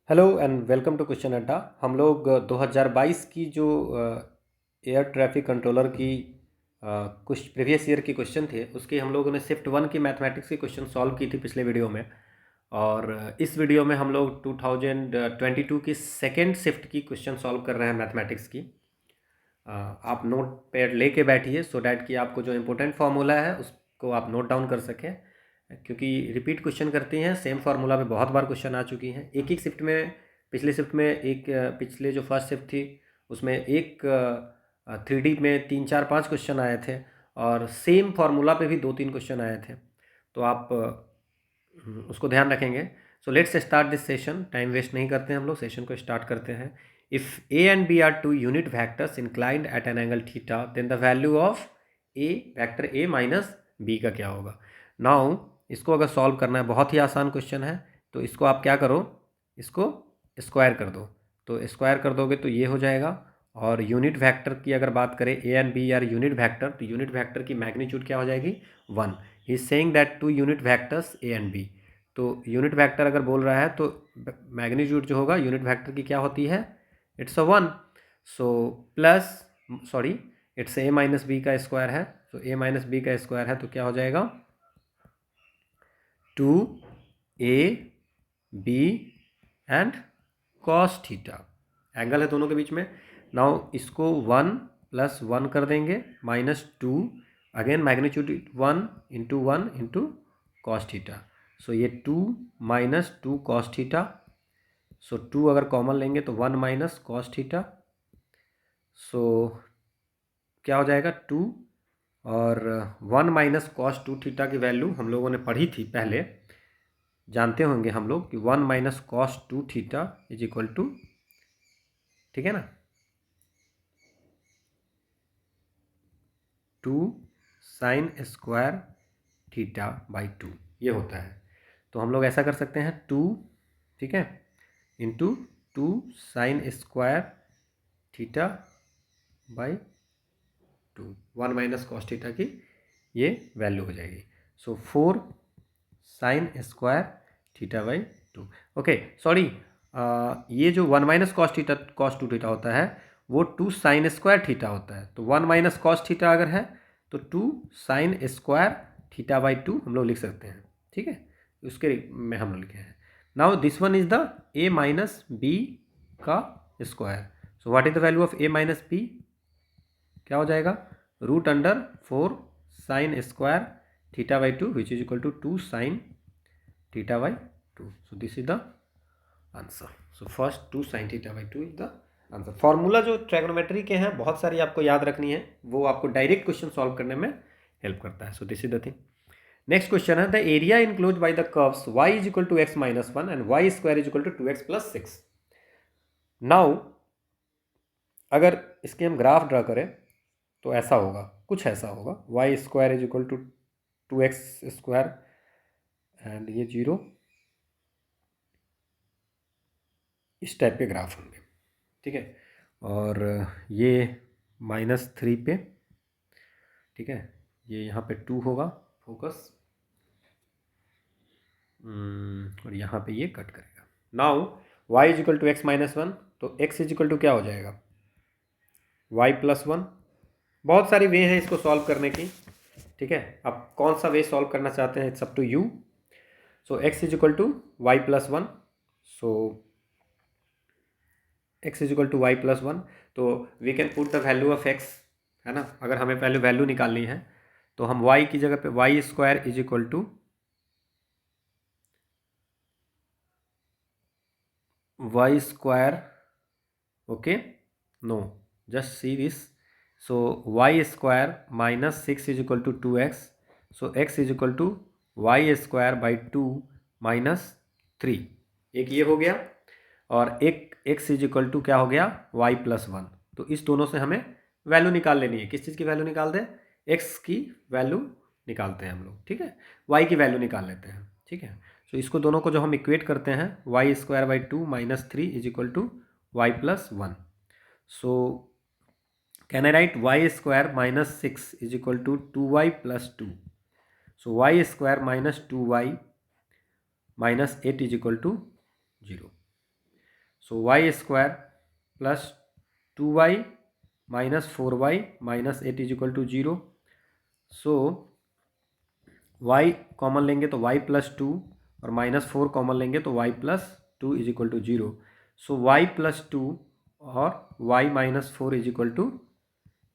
Hello and welcome to question Adda. हम लोग 2022 की जो एयर ट्रैफिक कंट्रोलर की कुछ प्रीवियस ईयर के क्वेश्चन थे उसके हम लोगों ने शिफ्ट 1 की मैथमेटिक्स की क्वेश्चन सॉल्व की थी पिछले वीडियो में। और इस वीडियो में हम लोग 2022 की सेकेंड शिफ्ट की क्वेश्चन सॉल्व कर रहे हैं मैथमेटिक्स की। आप नोट पैड लेके बैठिए सो डैट कि आपको जो इम्पोर्टेंट फार्मूला है उसको आप नोट डाउन कर सकें, क्योंकि रिपीट क्वेश्चन करती हैं। सेम फार्मूला पे बहुत बार क्वेश्चन आ चुकी हैं। एक ही शिफ्ट में, पिछले शिफ्ट में पिछले जो फर्स्ट शिफ्ट थी उसमें एक 3D में 3 4 5 क्वेश्चन आए थे और सेम फार्मूला पे भी 2 3 क्वेश्चन आए थे। तो आप उसको ध्यान रखेंगे। So let's start this session. Time waste नहीं करते हैं, हम लोग सेशन को स्टार्ट करते हैं। If A and B are two unit vectors inclined at an angle theta then the value of A vector A minus B का क्या होगा। नाउ इसको अगर सॉल्व करना है, बहुत ही आसान क्वेश्चन है, तो इसको आप क्या करो, इसको स्क्वायर कर दो। तो स्क्वायर कर दोगे तो ये हो जाएगा। और यूनिट वेक्टर की अगर बात करें, A and B are unit vector, तो यूनिट वेक्टर की मैग्नीट्यूड क्या हो जाएगी, 1। He is saying that two unit vectors A and B. तो यूनिट वेक्टर अगर बोल रहा है तो मैग्नीट्यूड जो होगा यूनिट वेक्टर की क्या होती है, it's a 1। So plus, sorry, it's A minus B का स्क्वायर है। तो ए माइनस बी का स्क्वायर है तो क्या हो जाएगा, 2 B and cos theta. Angle है दोनों के बीच में। नाउ इसको 1 + 1 कर देंगे -2, अगेन मैग्नीट्यूड 1 × 1 × कॉस थीटा। सो ये 2 - 2 कॉस थीटा। सो 2 अगर कॉमन लेंगे तो 1 - कॉस थीटा। सो क्या हो जाएगा 2, और 1 - कॉस 2 थीटा की वैल्यू हम लोगों ने पढ़ी थी पहले, जानते होंगे हम लोग कि 1 - cos 2 theta is equal to, ठीक है ना, 2 साइन स्क्वायर थीटा बाई 2 ये होता है। तो हम लोग ऐसा कर सकते हैं 2, ठीक है, into 2 sign square theta by 2, 1 - cos theta की ये वैल्यू हो जाएगी। सो 4 sine square theta by 2। Okay, sorry, ये जो 1 - कॉस 2 थीटा होता है वो 2 साइन स्क्वायर थीटा होता है। तो 1 - कॉस थीटा अगर है तो 2 साइन स्क्वायर थीटा बाई 2 हम लोग लिख सकते हैं, ठीक है। उसके में हम लोग लिखे हैं। Now this one is the A minus B का square. So what is the value of A minus B, क्या हो जाएगा, √4 sine square theta by 2 which is equal to 2 sine theta by 2। So this is the answer. So first 2 sine theta by 2 is the answer. Formula जो trigonometry के हैं बहुत सारी आपको याद रखनी है, वो आपको डायरेक्ट क्वेश्चन सॉल्व करने में हेल्प करता है। So this is the thing. Next question है, the area enclose by the curves y is equal to x - 1 and y square is equal to 2x + 6। Now अगर इसके हम ग्राफ ड्रा करें तो ऐसा होगा, कुछ ऐसा होगा, y square is equal to 2x square and ये 0, इस टाइप के ग्राफ होंगे, ठीक है। और ये -3 पे, ठीक है, ये यहाँ पे 2 होगा फोकस, और यहाँ पे ये कट करेगा। Now y is equal to x - 1, तो x इज इक्वल टू क्या हो जाएगा, y + 1। बहुत सारी वे हैं इसको सॉल्व करने की, ठीक है। आप कौन सा वे सॉल्व करना चाहते हैं, it's up to you. So x is equal to y + 1। So x is equal to y + 1, तो we can put the value of x, है ना। अगर हमें पहले वैल्यू निकालनी है तो हम y की जगह पे y square is equal to y square, okay, no, just see this. So y square -6 is equal to 2x। So x is equal to y square by 2 -3, एक ये हो गया, और एक x इज इक्वल टू क्या हो गया, y + 1। तो इस दोनों से हमें वैल्यू निकाल लेनी है। किस चीज़ की वैल्यू निकाल दें, x की वैल्यू निकालते हैं हम लोग, ठीक है, y की वैल्यू निकाल लेते हैं, ठीक है। तो इसको दोनों को जो हम इक्वेट करते हैं, y square by 2 -3 is equal to y + 1। So can I write y square -6 is equal to 2y + 2। So y square -2y -8 is equal to 0। So y square plus 2y minus 4y minus 8 is equal to 0। So y common लेंगे तो y plus 2 और minus 4 common लेंगे तो y plus 2 is equal to 0। So y plus 2 और y minus 4 is equal to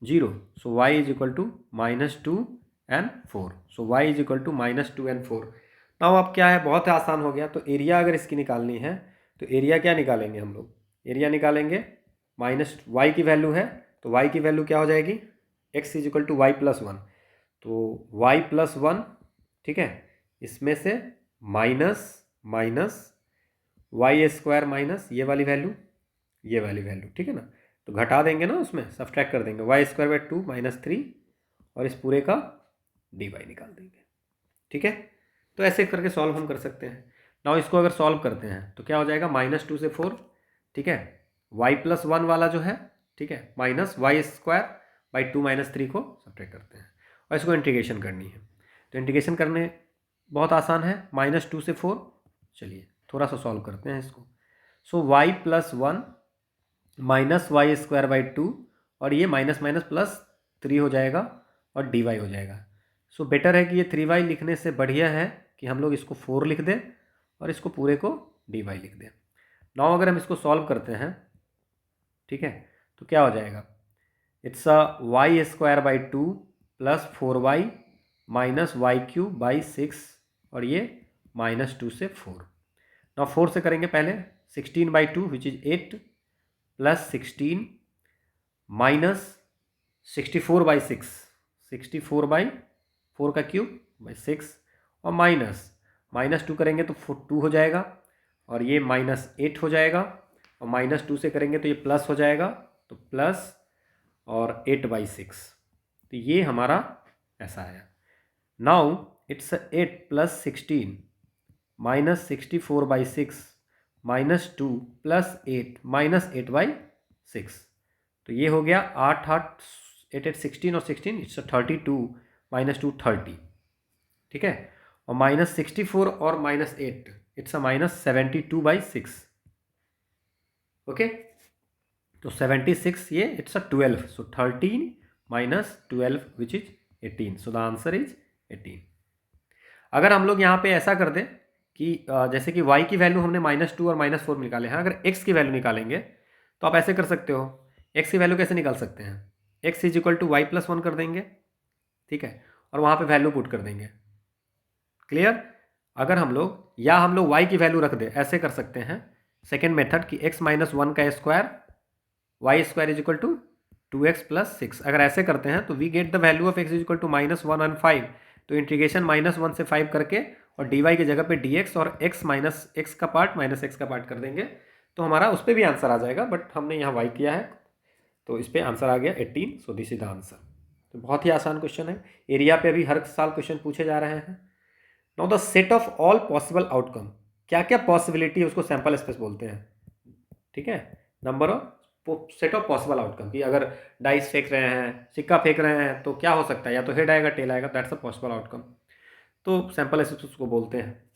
0। So y is equal to minus 2 and 4। So y is equal to minus 2 and 4। Now अब क्या है, बहुत आसान हो गया। तो एरिया अगर इसकी निकालनी है तो एरिया क्या निकालेंगे हम लोग, एरिया निकालेंगे माइनस वाई की वैल्यू है तो वाई की वैल्यू क्या हो जाएगी, x is equal to y plus 1। तो वाई प्लस 1, ठीक है, इसमें से minus minus Y square minus ये वाली वैल्यू, ये वाली वैल्यू, ठीक है ना। तो घटा देंगे ना, उसमें सब्ट्रैक्ट कर देंगे, वाई स्क्वायर बाई 2 माइनस 3 और इस पूरे का डी वाई निकाल देंगे, ठीक है। तो ऐसे करके सॉल्व हम कर सकते हैं। नाउ इसको अगर सॉल्व करते हैं तो क्या हो जाएगा, माइनस 2 से 4, ठीक है, वाई प्लस 1 वाला जो है, ठीक है, minus Y square by 2 minus 3 को सब्ट्रैक्ट करते हैं और इसको इंटीग्रेशन करनी है। तो इंटीग्रेशन करने बहुत आसान है, माइनस 2 से 4, चलिए थोड़ा सा सॉल्व करते हैं इसको। So Y plus 1 minus Y square by 2 और ये माइनस माइनस प्लस 3 हो जाएगा और डी वाई हो जाएगा। सो बेटर है कि ये 3y लिखने से बढ़िया है कि हम लोग इसको 4 लिख दें और इसको पूरे को dy लिख दें। नाउ अगर हम इसको सॉल्व करते हैं, ठीक है, तो क्या हो जाएगा, it's a y square by 2 plus 4y minus y cube by 6 और ये माइनस 2 से 4। नाउ 4 से करेंगे पहले, 16 by 2 which is 8 plus 16 minus 64 by 6, 64 by 4 का क्यूब बाई 6 और माइनस माइनस 2 करेंगे तो 2 हो जाएगा और ये माइनस 8 हो जाएगा और माइनस 2 से करेंगे तो ये प्लस हो जाएगा, तो प्लस और 8 बाई 6। तो ये हमारा ऐसा आया। Now it's 8 plus 16 minus 64 by 6 minus 2 plus 8 minus 8 by 6। तो ये हो गया 8 8 8 8 16 और 16 इट्स 32 माइनस 2 30, ठीक है, और माइनस 64 और minus 8 it's a minus 72 by 6, okay. तो 76 ये it's a 12, so 13 minus 12 which is 18, so the answer is 18। अगर हम लोग यहाँ पे ऐसा कर दें कि जैसे कि y की वैल्यू हमने माइनस 2 और माइनस 4 निकाले हैं, अगर x की वैल्यू निकालेंगे तो आप ऐसे कर सकते हो। x की वैल्यू कैसे निकाल सकते हैं, x is equal to y plus 1 कर देंगे, ठीक है, और वहाँ पे वैल्यू पुट कर देंगे, क्लियर। अगर हम लोग y की वैल्यू रख दें, ऐसे कर सकते हैं सेकेंड मेथड कि x माइनस 1 का square y square is equal to 2x plus 6। अगर ऐसे करते हैं तो we get the value of x is equal to minus 1 and 5। तो इंटीग्रेशन माइनस 1 से 5 करके और dy की जगह पे dx और x माइनस x का पार्ट माइनस x का पार्ट कर देंगे तो हमारा उस पर भी आंसर आ जाएगा, बट हमने यहाँ y किया है तो इस पर आंसर आ गया 18। सो दिस इज द आंसर। तो बहुत ही आसान क्वेश्चन है, एरिया पे अभी हर साल क्वेश्चन पूछे जा रहे हैं। Now the set of all possible outcome, क्या क्या पॉसिबिलिटी है उसको सैंपल स्पेस बोलते हैं, ठीक है। Number of set of possible outcome, कि अगर डाइस फेंक रहे हैं, सिक्का फेंक रहे हैं तो क्या हो सकता है, या तो हेड आएगा टेल आएगा, दैट्स अ पॉसिबल आउटकम। तो सैंपल स्पेस उसको बोलते हैं।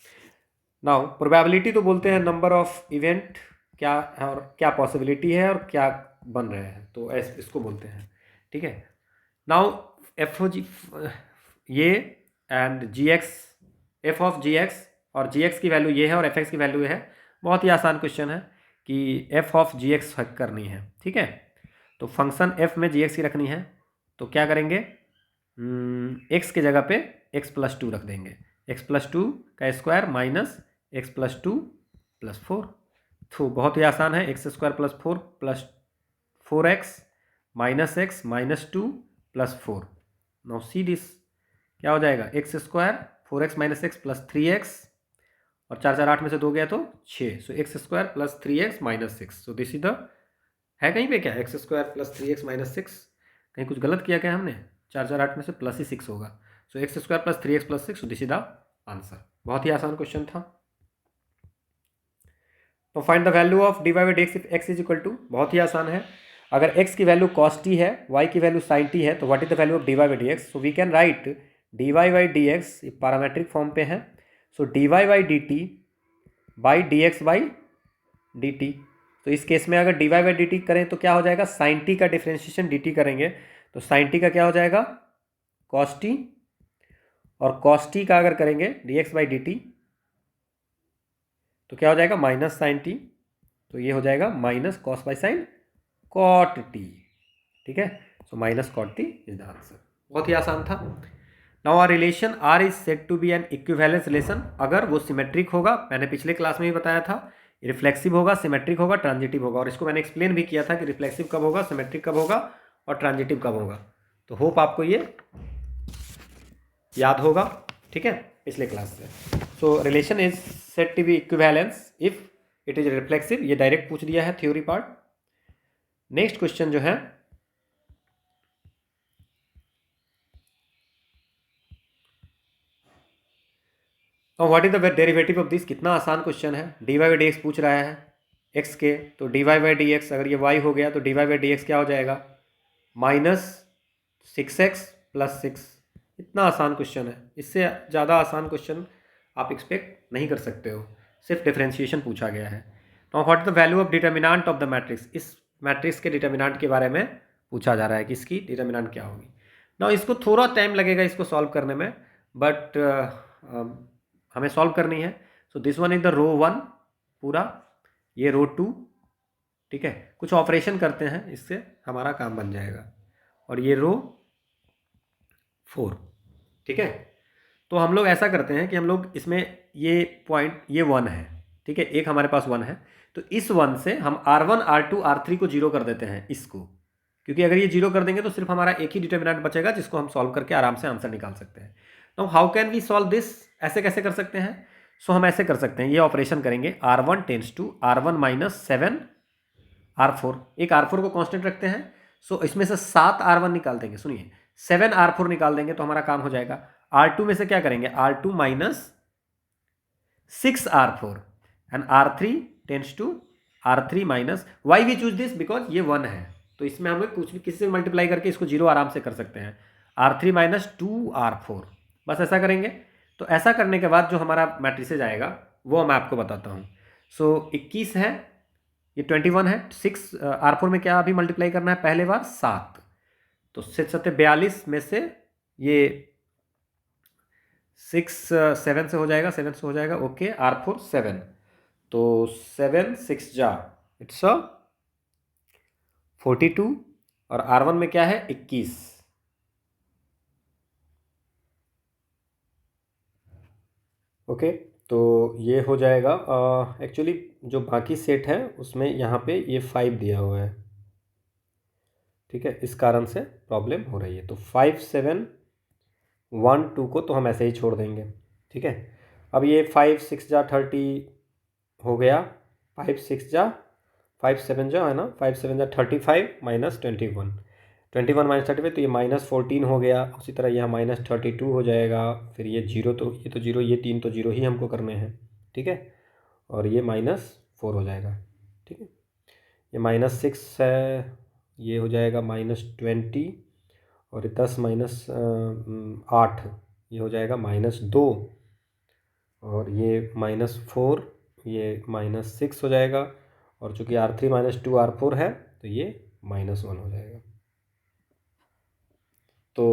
नाउ प्रोबेबिलिटी तो बोलते हैं नंबर ऑफ इवेंट क्या है और क्या पॉसिबिलिटी है और क्या बन रहे हैं, तो इसको बोलते हैं, ठीक है। नाउ एफ ओ जी ये and G X, F of G X और जी एक्स की वैल्यू ये है और एफ एक्स की वैल्यू ये है। बहुत ही आसान क्वेश्चन है कि एफ ऑफ जी एक्स करनी है, ठीक है। तो फंक्शन एफ में जी एक्स की रखनी है तो क्या करेंगे, एक्स के जगह पे एक्स प्लस 2 रख देंगे, एक्स प्लस 2 का square minus x plus 2 plus 4। तो बहुत ही आसान है, x square plus 4 plus 4x minus x minus 2 plus 4। Now see this, क्या हो जाएगा, x square 4x minus x plus 3x और 4 4 8 में से 2 गया तो 6, so X square plus 3x minus 6। So this is the, है कहीं पे क्या x square plus 3x minus 6, कहीं कुछ गलत किया क्या हमने, 4 4 8 में से प्लस ही 6 होगा, so X square plus 3x plus 6, so this is the answer. बहुत ही आसान क्वेश्चन था। तो find the value of D Y by D X if X is equal to, बहुत ही आसान है, अगर x की वैल्यू cos t है, y की वैल्यू sin t है, तो what is the value of dy by D X. So we can write dy by D x parametric form पे है, सो dy by D T by D X by D T. तो इस case में अगर dy by D T करें तो क्या हो जाएगा, साइन टी का डिफ्रेंशिएशन dt करेंगे तो साइन टी का क्या हो जाएगा, कॉस टी, और कॉस टी का अगर करेंगे dx बाई डी टी तो क्या हो जाएगा, माइनस साइन टी, तो ये हो जाएगा minus cos by sine cot T. ठीक है, so minus cot T is the answer. बहुत ही आसान था। Now our relation R is said to be an equivalence relation अगर वो सिमेट्रिक होगा, मैंने पिछले क्लास में भी बताया था, रिफ्लेक्सिव होगा, सिमेट्रिक होगा, ट्रांजिटिव होगा, और इसको मैंने एक्सप्लेन भी किया था कि रिफ्लेक्सिव कब होगा, सिमेट्रिक कब होगा और ट्रांजिटिव कब होगा। तो होप आपको ये याद होगा, ठीक है, पिछले क्लास से। So relation is said to be equivalence if it is reflexive, ये डायरेक्ट पूछ दिया है थ्योरी पार्ट। नेक्स्ट क्वेश्चन जो है, और what is the derivative of this, कितना आसान क्वेश्चन है, dy बाई डी एक्स पूछ रहा है x के, तो dy बाई डी एक्स अगर ये y हो गया तो dy बाई डी एक्स क्या हो जाएगा, माइनस 6x प्लस 6। इतना आसान क्वेश्चन है, इससे ज़्यादा आसान क्वेश्चन आप एक्सपेक्ट नहीं कर सकते हो, सिर्फ डिफरेंशिएशन पूछा गया है। Now what is the value of determinant of the matrix, इस मैट्रिक्स के डिटर्मिनेंट के बारे में पूछा जा रहा है कि इसकी डिटर्मिनेंट क्या होगी। नाउ इसको थोड़ा टाइम लगेगा इसको सॉल्व करने में, बट हमें सॉल्व करनी है। So this one is the row 1 पूरा, ये रो 2, ठीक है, कुछ ऑपरेशन करते हैं इससे हमारा काम बन जाएगा, और ये रो 4, ठीक है। तो हम लोग ऐसा करते हैं कि हम लोग इसमें ये पॉइंट, ये 1 है, ठीक है, एक हमारे पास 1 है, तो इस 1 से हम R1 R2 R3 को जीरो कर देते हैं इसको, क्योंकि अगर ये जीरो कर देंगे तो सिर्फ हमारा एक ही डिटर्मिनेंट बचेगा जिसको हम सॉल्व करके आराम से आंसर निकाल सकते हैं। तो how can we solve this, ऐसे कैसे कर सकते हैं, सो हम ऐसे कर सकते हैं, ये ऑपरेशन करेंगे, R1 tends to R1 minus 7 R4, एक R4 को कांस्टेंट रखते हैं, सो इसमें से 7 R1 निकाल देंगे, सुनिए 7 R4 निकाल देंगे तो हमारा काम हो जाएगा। R2 में से क्या करेंगे, R2 minus 6 R4 and R3 tends to R3 minus, why we choose this because ये 1 है, तो इसमें हम लोग कुछ भी किसी से मल्टीप्लाई करके इसको जीरो आराम से कर सकते हैं, R3 माइनस 2 R4, बस ऐसा करेंगे। तो ऐसा करने के बाद जो हमारा मैट्रिसेज आएगा वो मैं आपको बताता हूँ। सो 21 है, ये 21 है, 6 R4 में क्या अभी मल्टीप्लाई करना है, पहले बार 7, तो 6 7 42 में से ये 6 7 से हो जाएगा, 7 से हो जाएगा, ओके, R4 7, तो 7 6 जा इट्स 42, और R1 में क्या है 21, ओके, तो ये हो जाएगा। एक्चुअली जो बाकी सेट है उसमें यहाँ पे ये 5 दिया हुआ है, ठीक है, इस कारण से प्रॉब्लम हो रही है, तो 5 7 1 2 को तो हम ऐसे ही छोड़ देंगे, ठीक है। अब ये 5 6 जा 30 हो गया, 5 6 जा 5 7 जा है ना, 5 7 जा 35 माइनस 21, 21 माइनस 35, तो ये माइनस 14 हो गया, उसी तरह यहाँ माइनस 32 हो जाएगा, फिर ये जीरो, तो ये तो जीरो, ये 3 तो जीरो ही हमको करने हैं, ठीक है, और ये माइनस 4 हो जाएगा, ठीक है, ये माइनस 6 है, ये हो जाएगा माइनस 20, और 10 माइनस 8, ये हो जाएगा माइनस 2, और ये माइनस 4, ये माइनस 6 हो जाएगा, और चूँकि R3 माइनस 2 R4 है तो ये माइनस 1 हो जाएगा। तो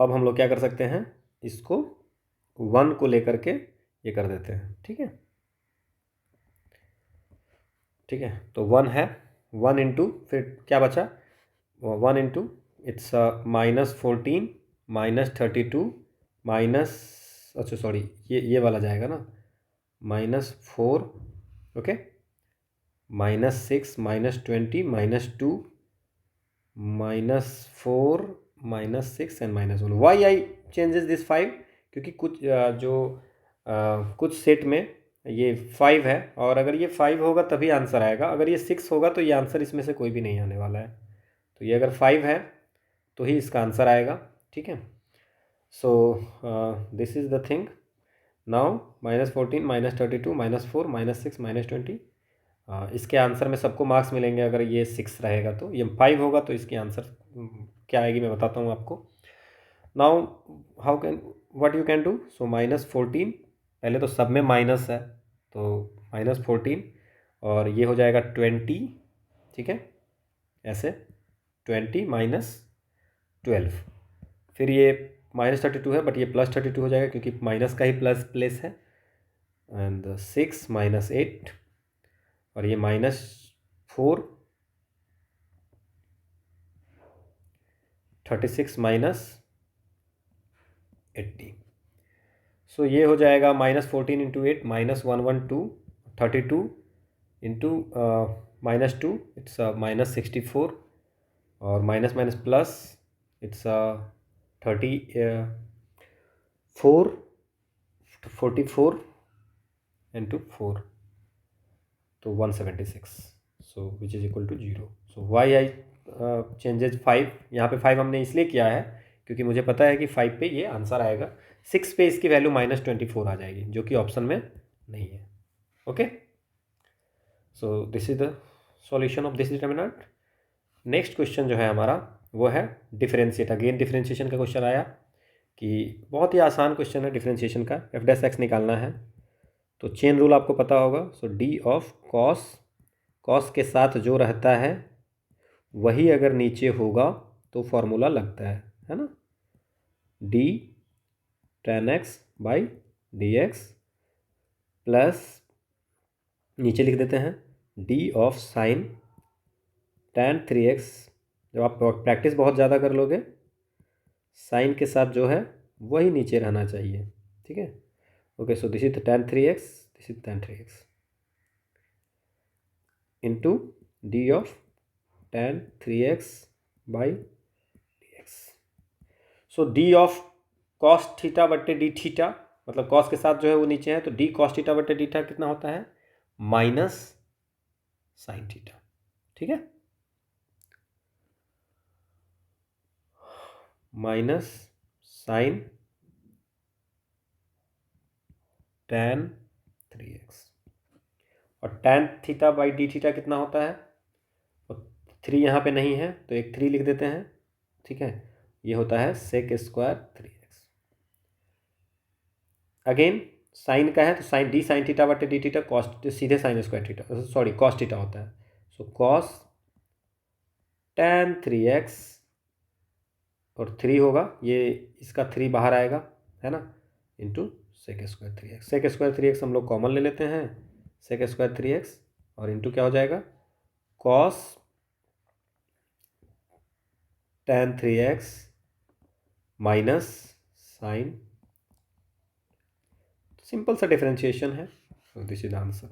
अब हम लोग क्या कर सकते हैं, इसको 1 को लेकर के ये कर देते हैं, ठीक है, ठीक है, तो 1 है, 1 इंटू फिर क्या बचा, 1 into it's minus 14 minus 32 minus, अच्छा सॉरी, ये वाला जाएगा ना, minus 4, okay, minus 6 minus 20 minus 2 minus 4 minus 6 and minus 1। Why I changes this 5, क्योंकि कुछ कुछ सेट में ये 5 है, और अगर ये 5 होगा तभी आंसर आएगा, अगर ये 6 होगा तो ये आंसर इसमें से कोई भी नहीं आने वाला है, तो ये अगर 5 है तो ही इसका आंसर आएगा, ठीक है। So this is the thing. Now minus 14 minus 32 minus 4 minus 6 minus 20, इसके आंसर में सबको मार्क्स मिलेंगे, अगर ये 6 रहेगा तो, ये 5 होगा तो इसकी आंसर क्या आएगी मैं बताता हूँ आपको। Now how can, what you can do, so minus 14, पहले तो सब में माइनस है, तो माइनस 14, और ये हो जाएगा 20, ठीक है, ऐसे 20 माइनस 12, फिर ये -32 है बट ये +32 हो जाएगा क्योंकि माइनस का ही प्लस प्लेस है, एंड 6 माइनस 8 और ये -4, 36 माइनस 80। सो ये हो जाएगा -14 इंटू 8 -112, 32 इंटू -2 इट्स -64 और minus minus plus it's 44 into 4 तो 176, so which is equal to 0। So Y I changes 5, यहाँ पे 5 हमने इसलिए किया है क्योंकि मुझे पता है कि 5 पे ये आंसर आएगा, 6 पे इसकी वैल्यू -24 आ जाएगी जो कि ऑप्शन में नहीं है। Okay, so this is the solution of this determinant. Next question जो है हमारा वो है डिफरेंशिएट। अगेन डिफरेंशिएशन का क्वेश्चन आया कि बहुत ही आसान क्वेश्चन है डिफरेंशिएशन का, एफ डैश एक्स निकालना है। तो चेन रूल आपको पता होगा, सो डी ऑफ कॉस, कॉस के साथ जो रहता है वही अगर नीचे होगा तो फॉर्मूला लगता है ना, D tan x by D x plus नीचे लिख देते हैं D of sine tan 3x। जब आप प्रैक्टिस बहुत ज़्यादा कर लोगे, साइन के साथ जो है वही नीचे रहना चाहिए, ठीक है। Okay, so this is tan 3x, this is tan 3x into D of tan 3x by D X. So D of cos theta बट्टे डी थीटा, मतलब कॉस के साथ जो है वो नीचे है, तो डी कॉस थीटा बट्टे डी थीटा कितना होता है, माइनस साइन थीटा, ठीक है, माइनस साइन tan 3x और tan theta by D theta कितना होता है, और 3 यहाँ पे नहीं है तो एक 3 लिख देते हैं, ठीक है, ये होता है sec square 3x। Again sine का है तो साइन डी साइन थीटा बटे डी थीटा कॉस, सीधे sign square theta, sorry cos theta होता है, सो कॉस tan 3x और 3 होगा, ये इसका 3 बाहर आएगा है ना, into sec square 3x। Sec square 3x हम लोग कॉमन ले लेते हैं, सेक स्क्वायर 3x और इंटू क्या हो जाएगा, cos tan 3x minus sine, simple सा डिफरेंशिएशन है, so this is answer.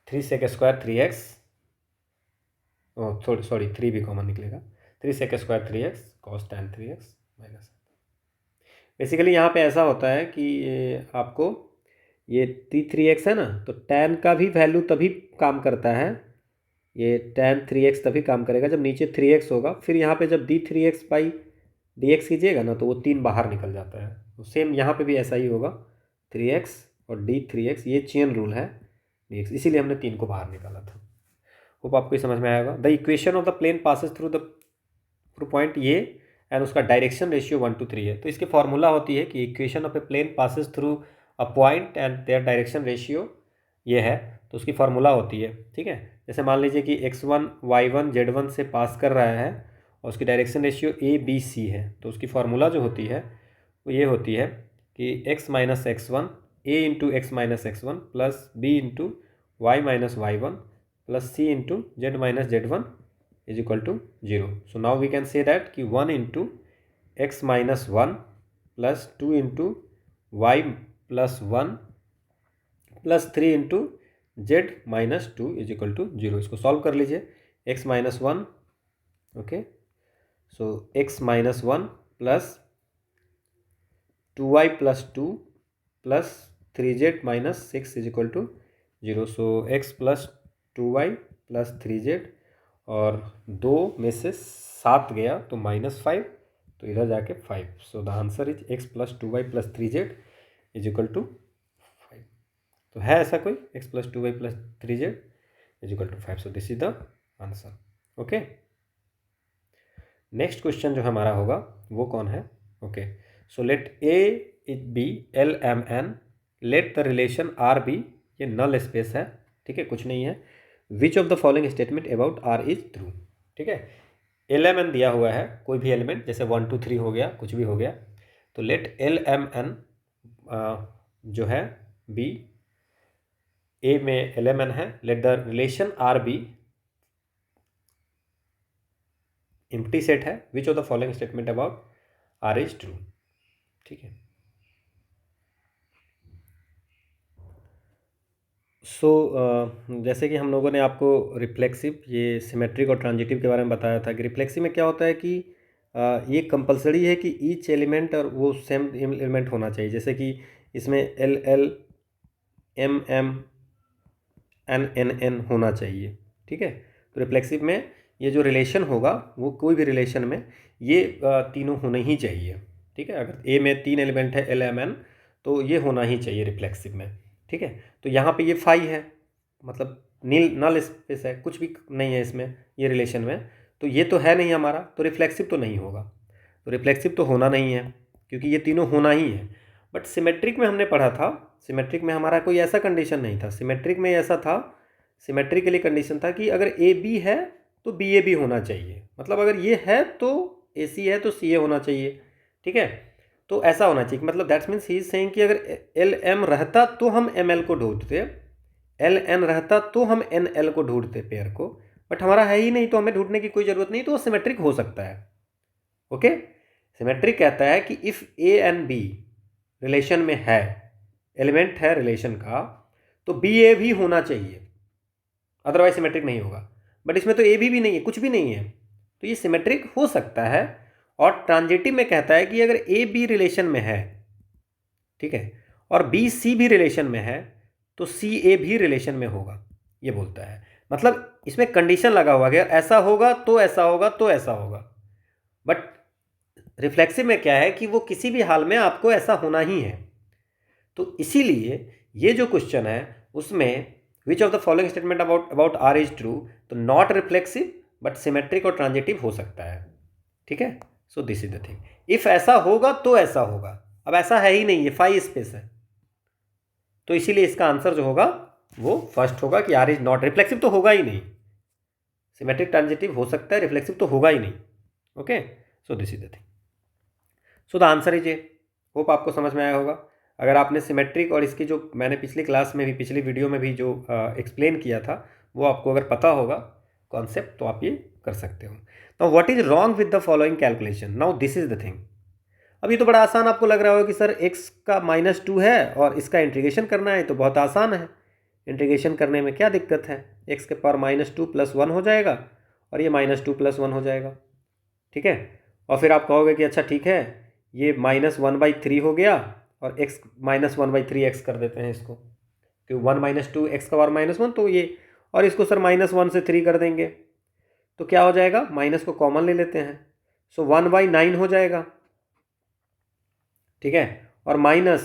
3 sec square 3x, sorry 3 भी कॉमन निकलेगा, 3 sec square 3x cos tan 3x minus. Basically यहाँ पे ऐसा होता है कि आपको ये t3x है ना, तो tan का भी वैल्यू तभी काम करता है, ये tan 3x तभी काम करेगा जब नीचे 3x होगा, फिर यहाँ पे जब d3x बाई dx कीजिएगा ना तो वो 3 बाहर निकल जाता है, तो सेम यहाँ पे भी ऐसा ही होगा, 3x और d3x, ये चेन रूल है dx, इसीलिए हमने 3 को बाहर निकाला था। होप आपको समझ में आएगा। The equation of the plane passes through point ये एंड उसका डायरेक्शन रेशियो 1:3 है, तो इसकी फॉर्मूला होती है कि equation of a plane passes through a point and their direction ratio ये है, तो उसकी फॉर्मूला होती है, ठीक है। जैसे मान लीजिए कि x1 y1 z1 से पास कर रहा है और उसकी डायरेक्शन रेशियो ABC है, तो उसकी फॉर्मूला जो होती है वो ये होती है कि x minus x1 a into x minus x1 plus b into y minus y1 plus c into z minus z1 is equal to 0। So now we can say that कि 1 into X minus 1 plus 2 into Y plus 1 plus 3 into Z minus 2 is equal to 0। इसको solve कर लीजिए, X minus 1, okay, so X minus 1 plus 2y plus 2 plus 3z minus 6 is equal to 0। So x plus 2y plus 3z और 2 में से 7 गया तो -5, तो इधर जाके 5। So the answer is x plus 2y plus 3z is equal to 5। तो है ऐसा कोई x plus 2y plus 3z is equal to 5, so this is the answer. Okay, next question जो हमारा होगा वो कौन है, okay, so let a is B LMN, let the relation R be, ये नल स्पेस है, ठीक है, कुछ नहीं है। Which of the following statement about R is true, ठीक है। एल एम एन दिया हुआ है, कोई भी एलिमेंट, जैसे 1 2 3 हो गया, कुछ भी हो गया, तो लेट एल एम एन जो है बी, ए में एल एम एन है, let the relation R be empty set है, which of the following statement about R is true, ठीक है। सो जैसे कि हम लोगों ने आपको रिफ्लेक्सिव, ये सिमेट्रिक और ट्रांजिटिव के बारे में बताया था कि रिफ्लेक्सिव में क्या होता है कि ये कंपलसरी है कि ईच एलिमेंट और वो सेम एलिमेंट होना चाहिए। जैसे कि इसमें L L M M N N N होना चाहिए, ठीक है। तो रिफ्लेक्सिव में ये जो रिलेशन होगा वो कोई भी रिलेशन में ये तीनों होने ही चाहिए, ठीक है। अगर ए में 3 एलिमेंट है एल एम एन, तो ये होना ही चाहिए रिफ्लेक्सिव में, ठीक है। तो यहाँ पे ये फाई है, मतलब नील नल स्पेस है, कुछ भी नहीं है इसमें ये रिलेशन में, तो ये तो है नहीं हमारा, तो रिफ्लेक्सिव तो नहीं होगा। तो रिफ्लेक्सिव तो होना नहीं है क्योंकि ये तीनों होना ही है। बट सिमेट्रिक में हमने पढ़ा था, सिमेट्रिक में हमारा कोई ऐसा कंडीशन नहीं था। सिमेट्रिक में ऐसा था, सिमेट्रिक के लिए कंडीशन था कि अगर ए बी है तो बी ए भी होना चाहिए, मतलब अगर ये है तो ए सी है तो सी ए होना चाहिए, ठीक है। तो ऐसा होना चाहिए, मतलब that's means he is saying कि अगर एल एम रहता तो हम एम एल को ढूंढते, एल एन रहता तो हम एन एल को ढूंढते पेयर को, बट हमारा है ही नहीं तो हमें ढूंढने की कोई ज़रूरत नहीं, तो वो सिमेट्रिक हो सकता है। ओके, सिमेट्रिक कहता है कि if A and B relation में है, एलिमेंट है रिलेशन का, तो बी ए भी होना चाहिए, अदरवाइज सिमेट्रिक नहीं होगा। बट इसमें तो ए भी नहीं है, कुछ भी नहीं है, तो ये सिमेट्रिक हो सकता है। और ट्रांजिटिव में कहता है कि अगर ए बी रिलेशन में है, ठीक है, और बी सी भी रिलेशन में है, तो सी ए भी रिलेशन में होगा, ये बोलता है। मतलब इसमें कंडीशन लगा हुआ है, ऐसा होगा तो ऐसा होगा तो ऐसा होगा। बट रिफ्लेक्सिव में क्या है कि वो किसी भी हाल में आपको ऐसा होना ही है। तो इसीलिए ये जो क्वेश्चन है उसमें which of the following statement about R is true, तो नॉट रिफ्लेक्सिव बट सिमेट्रिक और ट्रांजिटिव हो सकता है, ठीक है। So this is the thing, if ऐसा होगा तो ऐसा होगा। अब ऐसा है ही नहीं, ये फाई स्पेस है, तो इसीलिए इसका आंसर जो होगा वो फर्स्ट होगा कि आर इज नॉट रिफ्लेक्सिव, तो होगा ही नहीं। सिमेट्रिक ट्रांजिटिव हो सकता है, रिफ्लेक्सिव तो होगा ही नहीं। Okay, so this is the thing. So the answer is a. Hope आपको समझ में आया होगा। अगर आपने सिमेट्रिक और इसकी जो मैंने पिछली क्लास में भी, पिछली वीडियो में भी जो एक्सप्लेन किया था, वो आपको अगर पता होगा कॉन्सेप्ट, तो आप ये कर सकते हो। Now what is wrong with the following calculation, now this is the thing. अब ये तो बड़ा आसान आपको लग रहा होगा कि सर x का -2 है और इसका इंटीग्रेशन करना है, तो बहुत आसान है, इंटीग्रेशन करने में क्या दिक्कत है। x के पावर -2 + 1 हो जाएगा और ये -2 + 1 हो जाएगा, ठीक है। और फिर आप कहोगे कि अच्छा ठीक है, ये -1/3 हो गया और x -1/3x कर देते हैं इसको, क्योंकि 1 - 2 x का पावर -1, तो ये, और इसको सर -1 से 3 कर देंगे, तो क्या हो जाएगा, माइनस को कॉमन ले लेते हैं, सो 1/9 हो जाएगा, ठीक है। और माइनस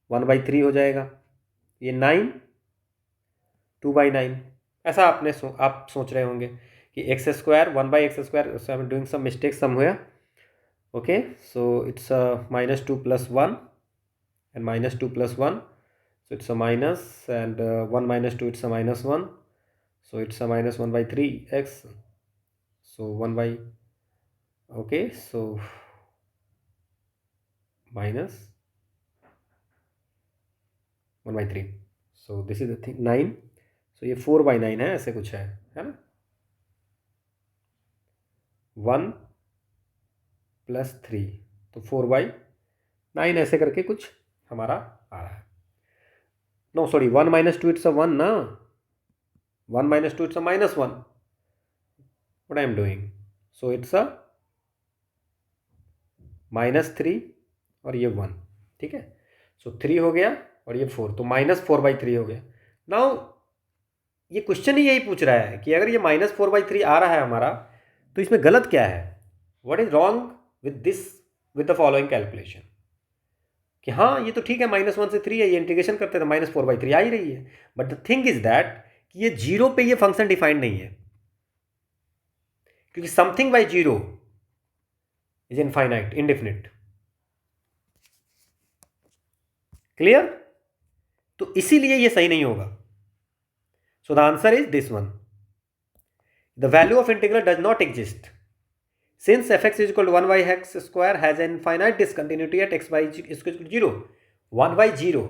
1/3 हो जाएगा, ये 9 2/9। ऐसा आप सोच रहे होंगे कि x² 1/x², so I'm doing some mistake somewhere. Okay, so it's a -2 + 1 and -2 + 1, so it's a minus, and 1 - 2, it's a -1, so it's a -1/3x, so 1 by, okay, so minus 1/3, so this is the thing 9, so ये 4/9 है, ऐसे कुछ है ना, 1 + 3, तो 4/9 ऐसे करके कुछ हमारा आ रहा है। नो सॉरी, 1 - 2 इट्स अ 1 ना, 1 - 2 it's a -1, what I am doing, so it's a -3 और ये 1, ठीक है। सो 3 हो गया और ये 4, तो -4/3 हो गया। नाउ ये क्वेश्चन ही यही पूछ रहा है कि अगर ये -4/3 आ रहा है हमारा, तो इसमें गलत क्या है, what is wrong with this, with the following calculation, कि हाँ ये तो ठीक है, -1 से 3 है, ये इंटीग्रेशन करते तो -4/3 आ ही रही है। But the thing is that कि ये 0 पे ये फंक्शन डिफाइंड नहीं है, क्योंकि something bye 0 is infinite, indefinite. Clear? तो इसीलिए ये सही नहीं होगा। So the answer is this one, the value of integral does not exist since fx is equal to 1 by x square has an infinite discontinuity at x by is equal to 0, 1 by 0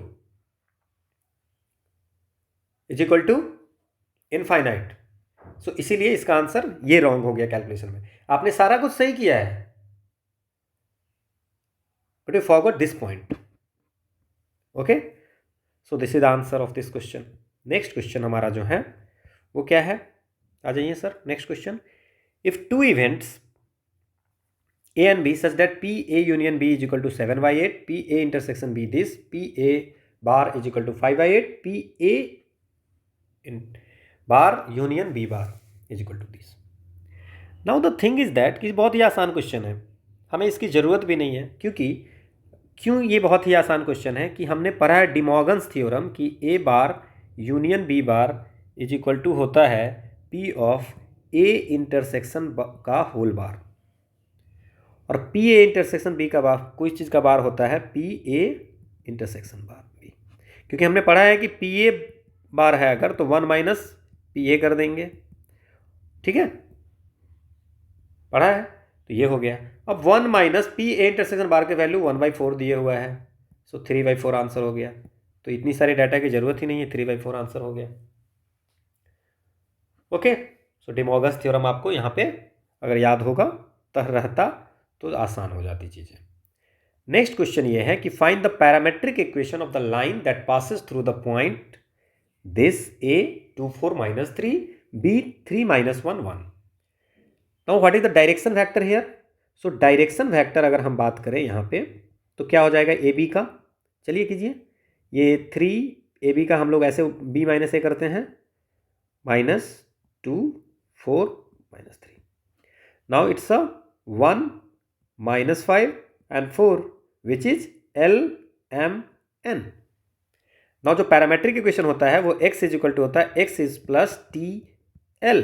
is equal to infinite। सो इसीलिए इसका answer ये wrong हो गया calculation में। आपने सारा कुछ सही किया है but you forgot this point. Okay, so this is the answer of this question. Next question हमारा जो है वो क्या है, आ जाइए sir. Next question, if two events A and B such that P A union B is equal to 7 by 8, P A intersection B this, P A bar is equal to 5 by 8, P A bar union B bar is equal to this। Now the thing is that कि बहुत ही आसान question है, हमें इसकी ज़रूरत भी नहीं है। क्यों ये बहुत ही आसान क्वेश्चन है कि हमने पढ़ा है डिमॉर्गन्स थ्योरम कि A bar union B bar is equal to होता है P ऑफ A इंटरसेक्शन का होल बार, और पी ए इंटरसेक्शन बी का बार कोई चीज़ का बार होता है P A intersection bar B. क्योंकि हमने पढ़ा है कि पी ए बार है अगर तो 1 माइनस पी ए कर देंगे, ठीक है, पढ़ा है, तो ये हो गया। अब 1 माइनस पी ए इंटरसेक्शन बार के वैल्यू 1/4 दिए हुआ है, सो 3/4 आंसर हो गया। तो इतनी सारी डाटा की जरूरत ही नहीं है, 3/4 आंसर हो गया। ओके, सो डिमॉर्गन्स थ्योरम आपको यहाँ पे अगर याद होगा तो रहता तो आसान हो जाती चीज़ें। नेक्स्ट क्वेश्चन ये है कि find the parametric equation of the line that passes through the point this A 2 4 - 3 B 3 - 1 1। Now what is the direction vector here. So direction vector अगर हम बात करें यहाँ पे तो क्या हो जाएगा ए बी का, चलिए कीजिए, ये 3 ए बी का हम लोग ऐसे बी माइनस ए करते हैं, -2 4 -3। Now it's a 1 -5 and 4 which is LMN। Now जो पैरामेट्रिक इक्वेशन होता है वो x इज इक्वल टू होता है x is plus T L,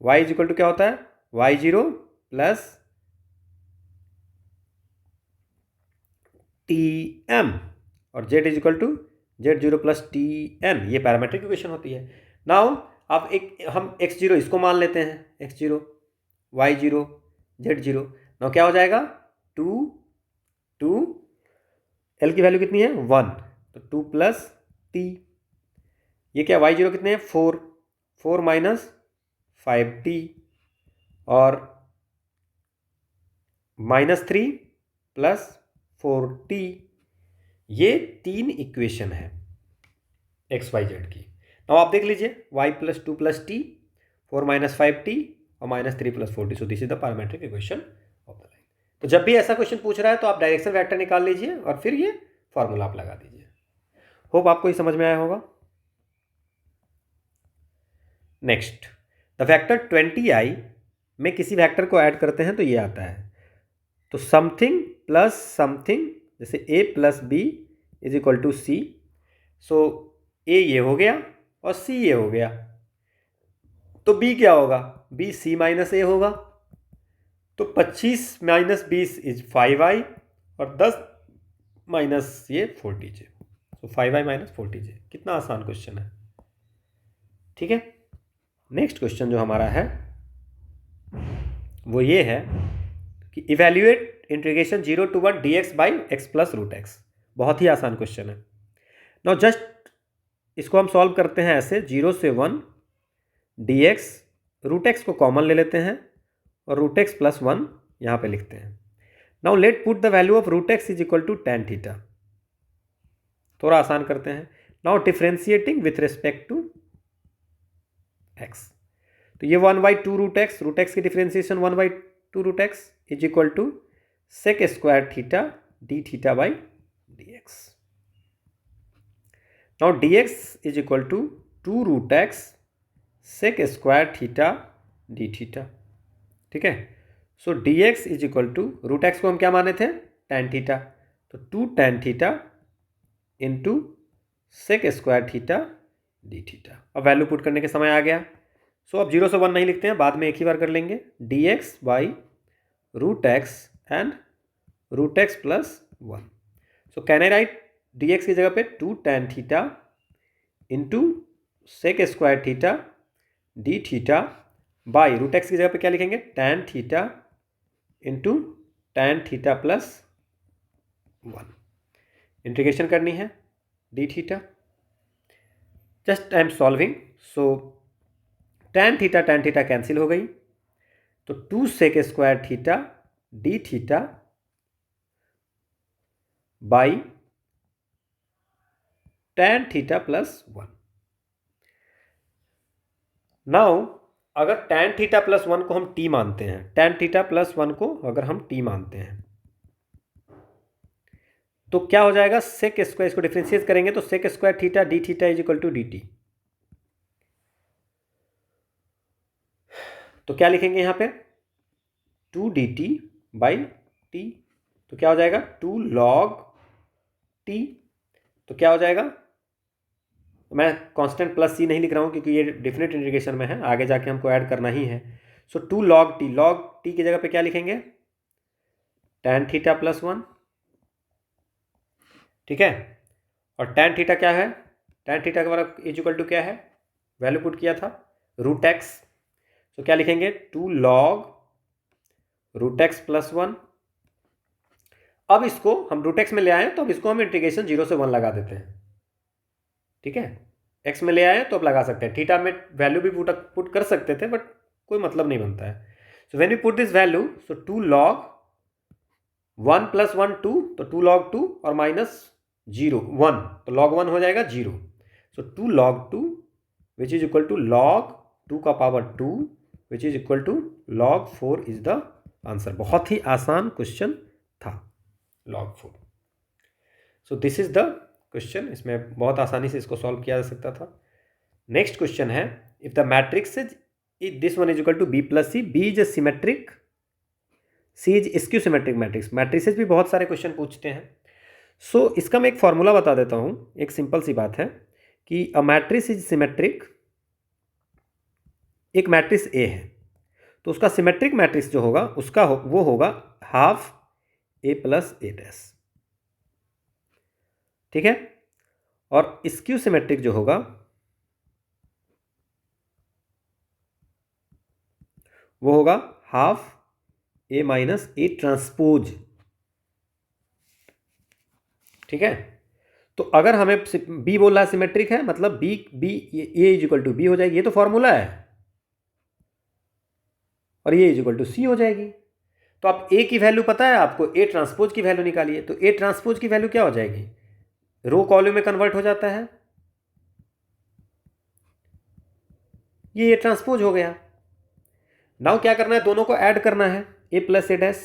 y is equal to क्या होता है y0 प्लस टी एम, और z is equal to z0 plus T N. ये पैरामेट्रिक इक्वेशन होती है। नाउ अब हम x0 इसको मान लेते हैं, x0 y0 z0। नाउ क्या हो जाएगा 2 एल की वैल्यू कितनी है 1, तो 2 प्लस टी, ये क्या y0 कितने हैं 4 माइनस 5t, और -3 प्लस 4t। ये 3 इक्वेशन है एक्स वाई जेड की। नाउ आप देख लीजिए y plus 2 plus T, 4 minus 5t और -3 plus 4t। So this is the parametric equation of the line. तो जब भी ऐसा क्वेश्चन पूछ रहा है तो आप डायरेक्शन वेक्टर निकाल लीजिए और फिर ये फॉर्मूला आप लगा दीजिए। होप आपको ये समझ में आया होगा। नेक्स्ट, द वेक्टर 20i में किसी वेक्टर को ऐड करते हैं तो ये आता है, तो समथिंग प्लस समथिंग, जैसे a plus B is equal to C. So a ये हो गया और c ये हो गया, तो b क्या होगा b c माइनस a होगा। तो 25 माइनस 20 इज 5i और 10 माइनस ये 40j, तो 5i माइनस 40j। कितना आसान क्वेश्चन है, ठीक है। नेक्स्ट क्वेश्चन जो हमारा है वो ये है कि evaluate integration 0 to 1 dx by x plus root X. बहुत ही आसान क्वेश्चन है। नाउ जस्ट इसको हम सॉल्व करते हैं ऐसे, 0 से 1 dx, रूट एक्स को कॉमन ले लेते हैं और रूट एक्स प्लस 1 यहाँ पे लिखते हैं। Now let put the value of root x is equal to tan theta. थोड़ा आसान करते हैं। Now differentiating with respect to x, तो ये 1/2 रूट एक्स की differentiation 1/2 root x is equal to sec square theta D theta by D x. Now d x is equal to 2 root x sec square theta D theta, ठीक है। So d x is equal to, root x को हम क्या माने थे tan theta, तो 2 tan theta into sec square theta D theta. अब value put करने के समय आ गया। सो अब 0 से 1 नहीं लिखते हैं, बाद में एक ही बार कर लेंगे। D X by root X and root X plus 1। So can I write D X की जगह पे 2 tan theta into sec square theta D theta by root x की जगह पे क्या लिखेंगे, tan theta into tan theta plus 1। Integration करनी है D theta, just I am solving. So tan theta cancel हो गई, तो 2 sec square theta D theta by tan theta plus 1। Now अगर टैन थीटा प्लस 1 को हम टी मानते हैं, टैन थीटा प्लस 1 को अगर हम टी मानते हैं तो क्या हो जाएगा, सेक स्क्वायर, इसको डिफरेंशिएट करेंगे तो sec square theta D theta is equal to D T. तो क्या लिखेंगे यहाँ पे, 2 डी टी बाई टी, तो क्या हो जाएगा 2 लॉग टी। तो क्या हो जाएगा, मैं कांस्टेंट प्लस सी नहीं लिख रहा हूँ क्योंकि ये डेफिनेट इंटीग्रेशन में है, आगे जाके हमको ऐड करना ही है। सो 2 लॉग टी की जगह पे क्या लिखेंगे, टैन थीटा प्लस 1, ठीक है। और टैन थीटा क्या है, टैन थीटा का मतलब इज इक्वल टू क्या है, वैल्यू पुट किया था रूट एक्स, तो क्या लिखेंगे 2 लॉग रूट एक्स प्लस 1। अब इसको हम रूट एक्स में ले आए तो अब इसको हम इंटीग्रेशन 0 से 1 लगा देते हैं, ठीक है। एक्स में ले आए तो अब लगा सकते हैं, थीटा में वैल्यू भी पुट कर सकते थे बट कोई मतलब नहीं बनता है। So when we put this value, so 2 log 1 plus 1 2, तो 2 लॉग 2 और माइनस 0 1, तो लॉग 1 हो जाएगा 0। So 2 log 2 which is equal to log 2 का power 2 which is equal to log 4 is the answer. बहुत ही आसान क्वेश्चन था log 4। So this is the question, इसमें बहुत आसानी से इसको सॉल्व किया जा सकता था। नेक्स्ट क्वेश्चन है, if the matrix is this one is equal to B plus C, B is a symmetric, C is skew symmetric matrix. Matrices भी बहुत सारे क्वेश्चन पूछते हैं। सो इसका मैं एक फॉर्मूला बता देता हूँ, एक सिंपल सी बात है कि अ मैट्रिक्स इज सिमेट्रिक, एक मैट्रिक्स ए है तो उसका सिमेट्रिक मैट्रिक्स जो होगा उसका वो होगा half A plus A dash, ठीक है। और स्क्यू सिमेट्रिक जो होगा वो होगा half A minus A transpose, ठीक है। तो अगर हमें बी बोल रहा है सिमेट्रिक है, मतलब B A is equal to B हो जाएगी, ये तो फॉर्मूला है, और ये इज इक्वल टू सी हो जाएगी। तो आप ए की वैल्यू पता है आपको, ए ट्रांसपोज की वैल्यू निकालिए, तो ए ट्रांसपोज की वैल्यू क्या हो जाएगी, रो कॉलम में कन्वर्ट हो जाता है, ये ट्रांसपोज हो गया। नाउ क्या करना है, दोनों को ऐड करना है, A plus A dash,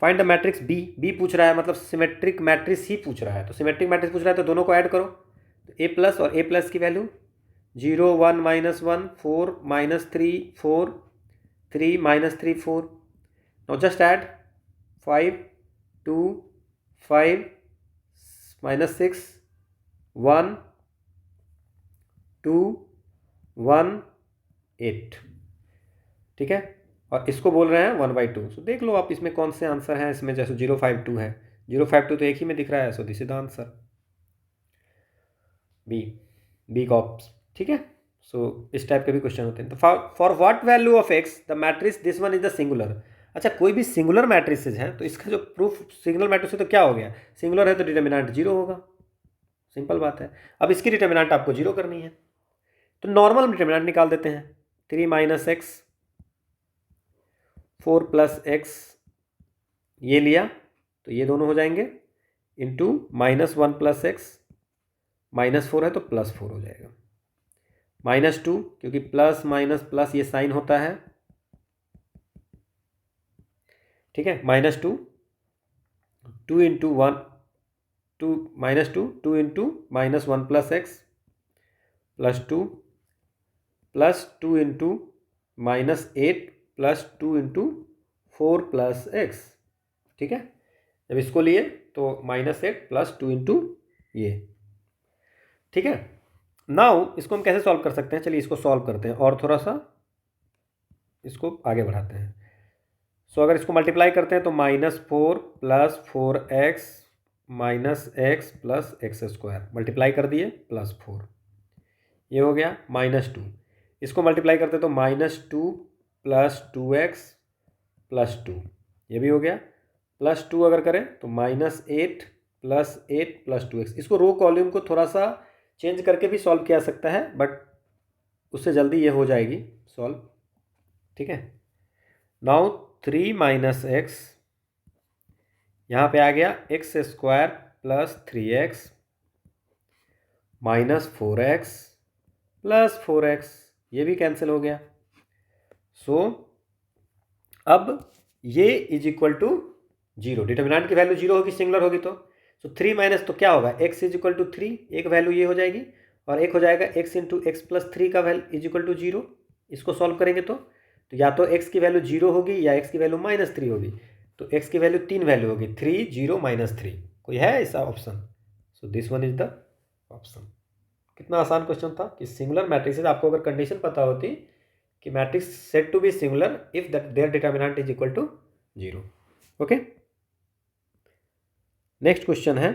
find the matrix B, B पूछ रहा है मतलब सिमेट्रिक मैट्रिक्स ही पूछ रहा है, तो सिमेट्रिक मैट्रिक्स पूछ रहा है तो दोनों को ऐड करो, तो ए प्लस और ए प्लस की value 0 1 minus 1 4 minus 3 4 3 minus 3 4। Now just add 5 2 5 minus 6 1 2 1 8, ठीक है। और इसको बोल रहे हैं 1/2। सो देख लो आप इसमें कौन से आंसर हैं, इसमें जैसे 052 है, 052 तो एक ही में दिख रहा है, so this is the answer B का ऑप्शन, ठीक है। सो इस टाइप के भी क्वेश्चन होते हैं। तो for what value of x the matrix this one is the singular. अच्छा, कोई भी सिंगुलर मैट्रिसेस हैं तो इसका जो प्रूफ सिंगुलर मैट्रिक्स है तो क्या हो गया, सिंगुलर है तो डिटर्मिनेंट 0 होगा, सिंपल बात है। अब इसकी डिटर्मिनेंट आपको 0 करनी है, तो नॉर्मल डिटर्मिनेंट निकाल देते हैं, 3 माइनस एक्स 4 प्लस एक्स, ये लिया तो ये दोनों हो जाएंगे, इंटू -1 प्लस एक्स, -4 है तो +4 हो जाएगा, -2 क्योंकि प्लस माइनस प्लस ये साइन होता है, ठीक है। -2 2 into 1 2 -2 2 into -1 plus x +2 +2 into -8 +2 into 4 plus x, ठीक है। जब इसको लिए तो -8 +2 इंटू ये, ठीक है। नाउ इसको हम कैसे सॉल्व कर सकते हैं, चलिए इसको सॉल्व करते हैं और थोड़ा सा इसको आगे बढ़ाते हैं। सो अगर इसको मल्टीप्लाई करते हैं तो -4 + 4x - x + x² मल्टीप्लाई कर दिए +4, ये हो गया -2, इसको मल्टीप्लाई करते तो -2 + 2x + 2, ये भी हो गया। +2 अगर करें तो -8 + 8 + 2x। इसको रो कॉलम को थोड़ा सा चेंज करके भी सॉल्व किया सकता है, बट उससे जल्दी ये हो जाएगी सॉल्व। ठीक है, नाउ 3 - x, यहाँ पे आ गया x² + 3x -4x + 4x, ये भी कैंसिल हो गया। सो अब ये इज इक्वल टू 0, डिटर्मिनेंट की वैल्यू 0 होगी, सिंगुलर होगी तो। सो 3 माइनस तो क्या होगा, x इज इक्वल टू 3, एक वैल्यू ये हो जाएगी, और एक हो जाएगा x इंटू एक्स प्लस 3 का वैल्यू इज इक्वल टू 0। इसको सॉल्व करेंगे तो या तो x की वैल्यू 0 होगी या x की वैल्यू -3 होगी। तो x की वैल्यू 3 वैल्यू होगी, 3 0 -3। कोई है ऐसा option? So this one is the option. कितना आसान क्वेश्चन था कि सिंगुलर मैट्रिक्स, आपको अगर कंडीशन पता होती कि matrix set to be singular if that their determinant is equal to 0। Okay, next question है,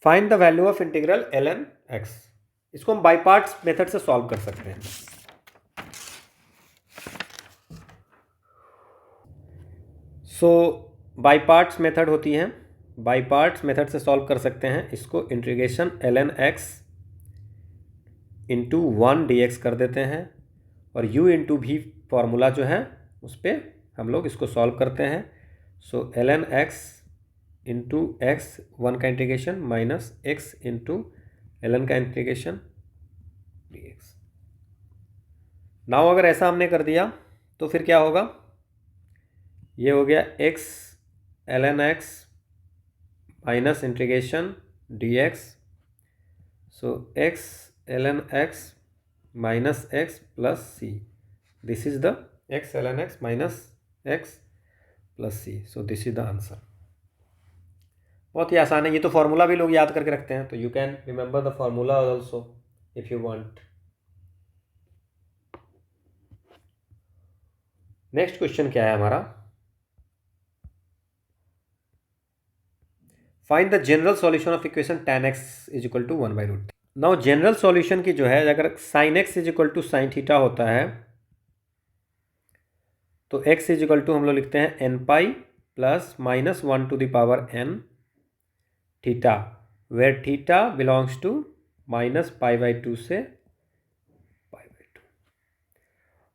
find the value of integral ln x। इसको हम बाई पार्ट्स मेथड से सॉल्व कर सकते हैं। सो बाई पार्ट्स मेथड होती है, बाई पार्ट्स मेथड से सॉल्व कर सकते हैं। इसको integration ln x into 1 dx कर देते हैं, और u इंटू भी फॉर्मूला जो है उस पर हम लोग इसको सॉल्व करते हैं। सो ln x इंटू एक्स 1 का integration minus x into ln का इंटीग्रेशन dx। नाउ अगर ऐसा हमने कर दिया तो फिर क्या होगा, ये हो गया x ln x minus integration dx। So x ln x minus x plus c, this is the x ln x minus x plus c। So this is the answer. बहुत ही आसान है, ये तो फॉर्मूला भी लोग याद करके रखते हैं, तो you can remember the formula also if you want. Next question क्या है हमारा, find the general solution of equation tan x is equal to 1/√3। Now general solution की जो है, अगर sin x is equal to sin theta होता है तो x इज इक्वल टू हम लोग लिखते हैं n pi plus -1 to the power n theta, where theta belongs to -π/2 से π/2।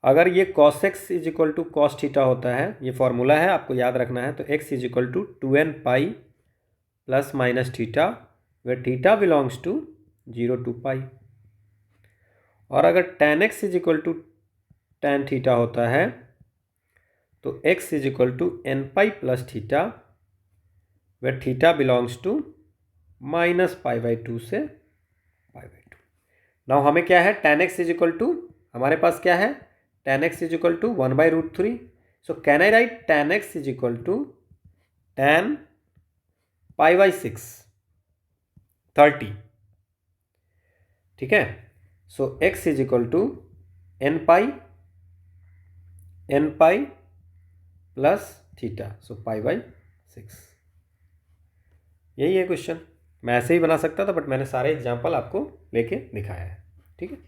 अगर ये cos x is equal to cos theta होता है, ये फॉर्मूला है आपको याद रखना है, तो x is equal to 2n pi plus minus theta, where theta belongs to 0 to π। और अगर tan x is equal to tan theta होता है तो x is equal to n pi plus theta, where theta belongs to -π/2 से π/2। Now हमें क्या है, tan x is equal to, हमारे पास क्या है, tan x is equal to 1/√3। So can I write tan x is equal to tan π/6 30। ठीक है, so x is equal to n pi plus theta, so π/6। यही है क्वेश्चन। मैं ऐसे ही बना सकता था, बट मैंने सारे एग्जाम्पल आपको लेके दिखाया है। ठीक है,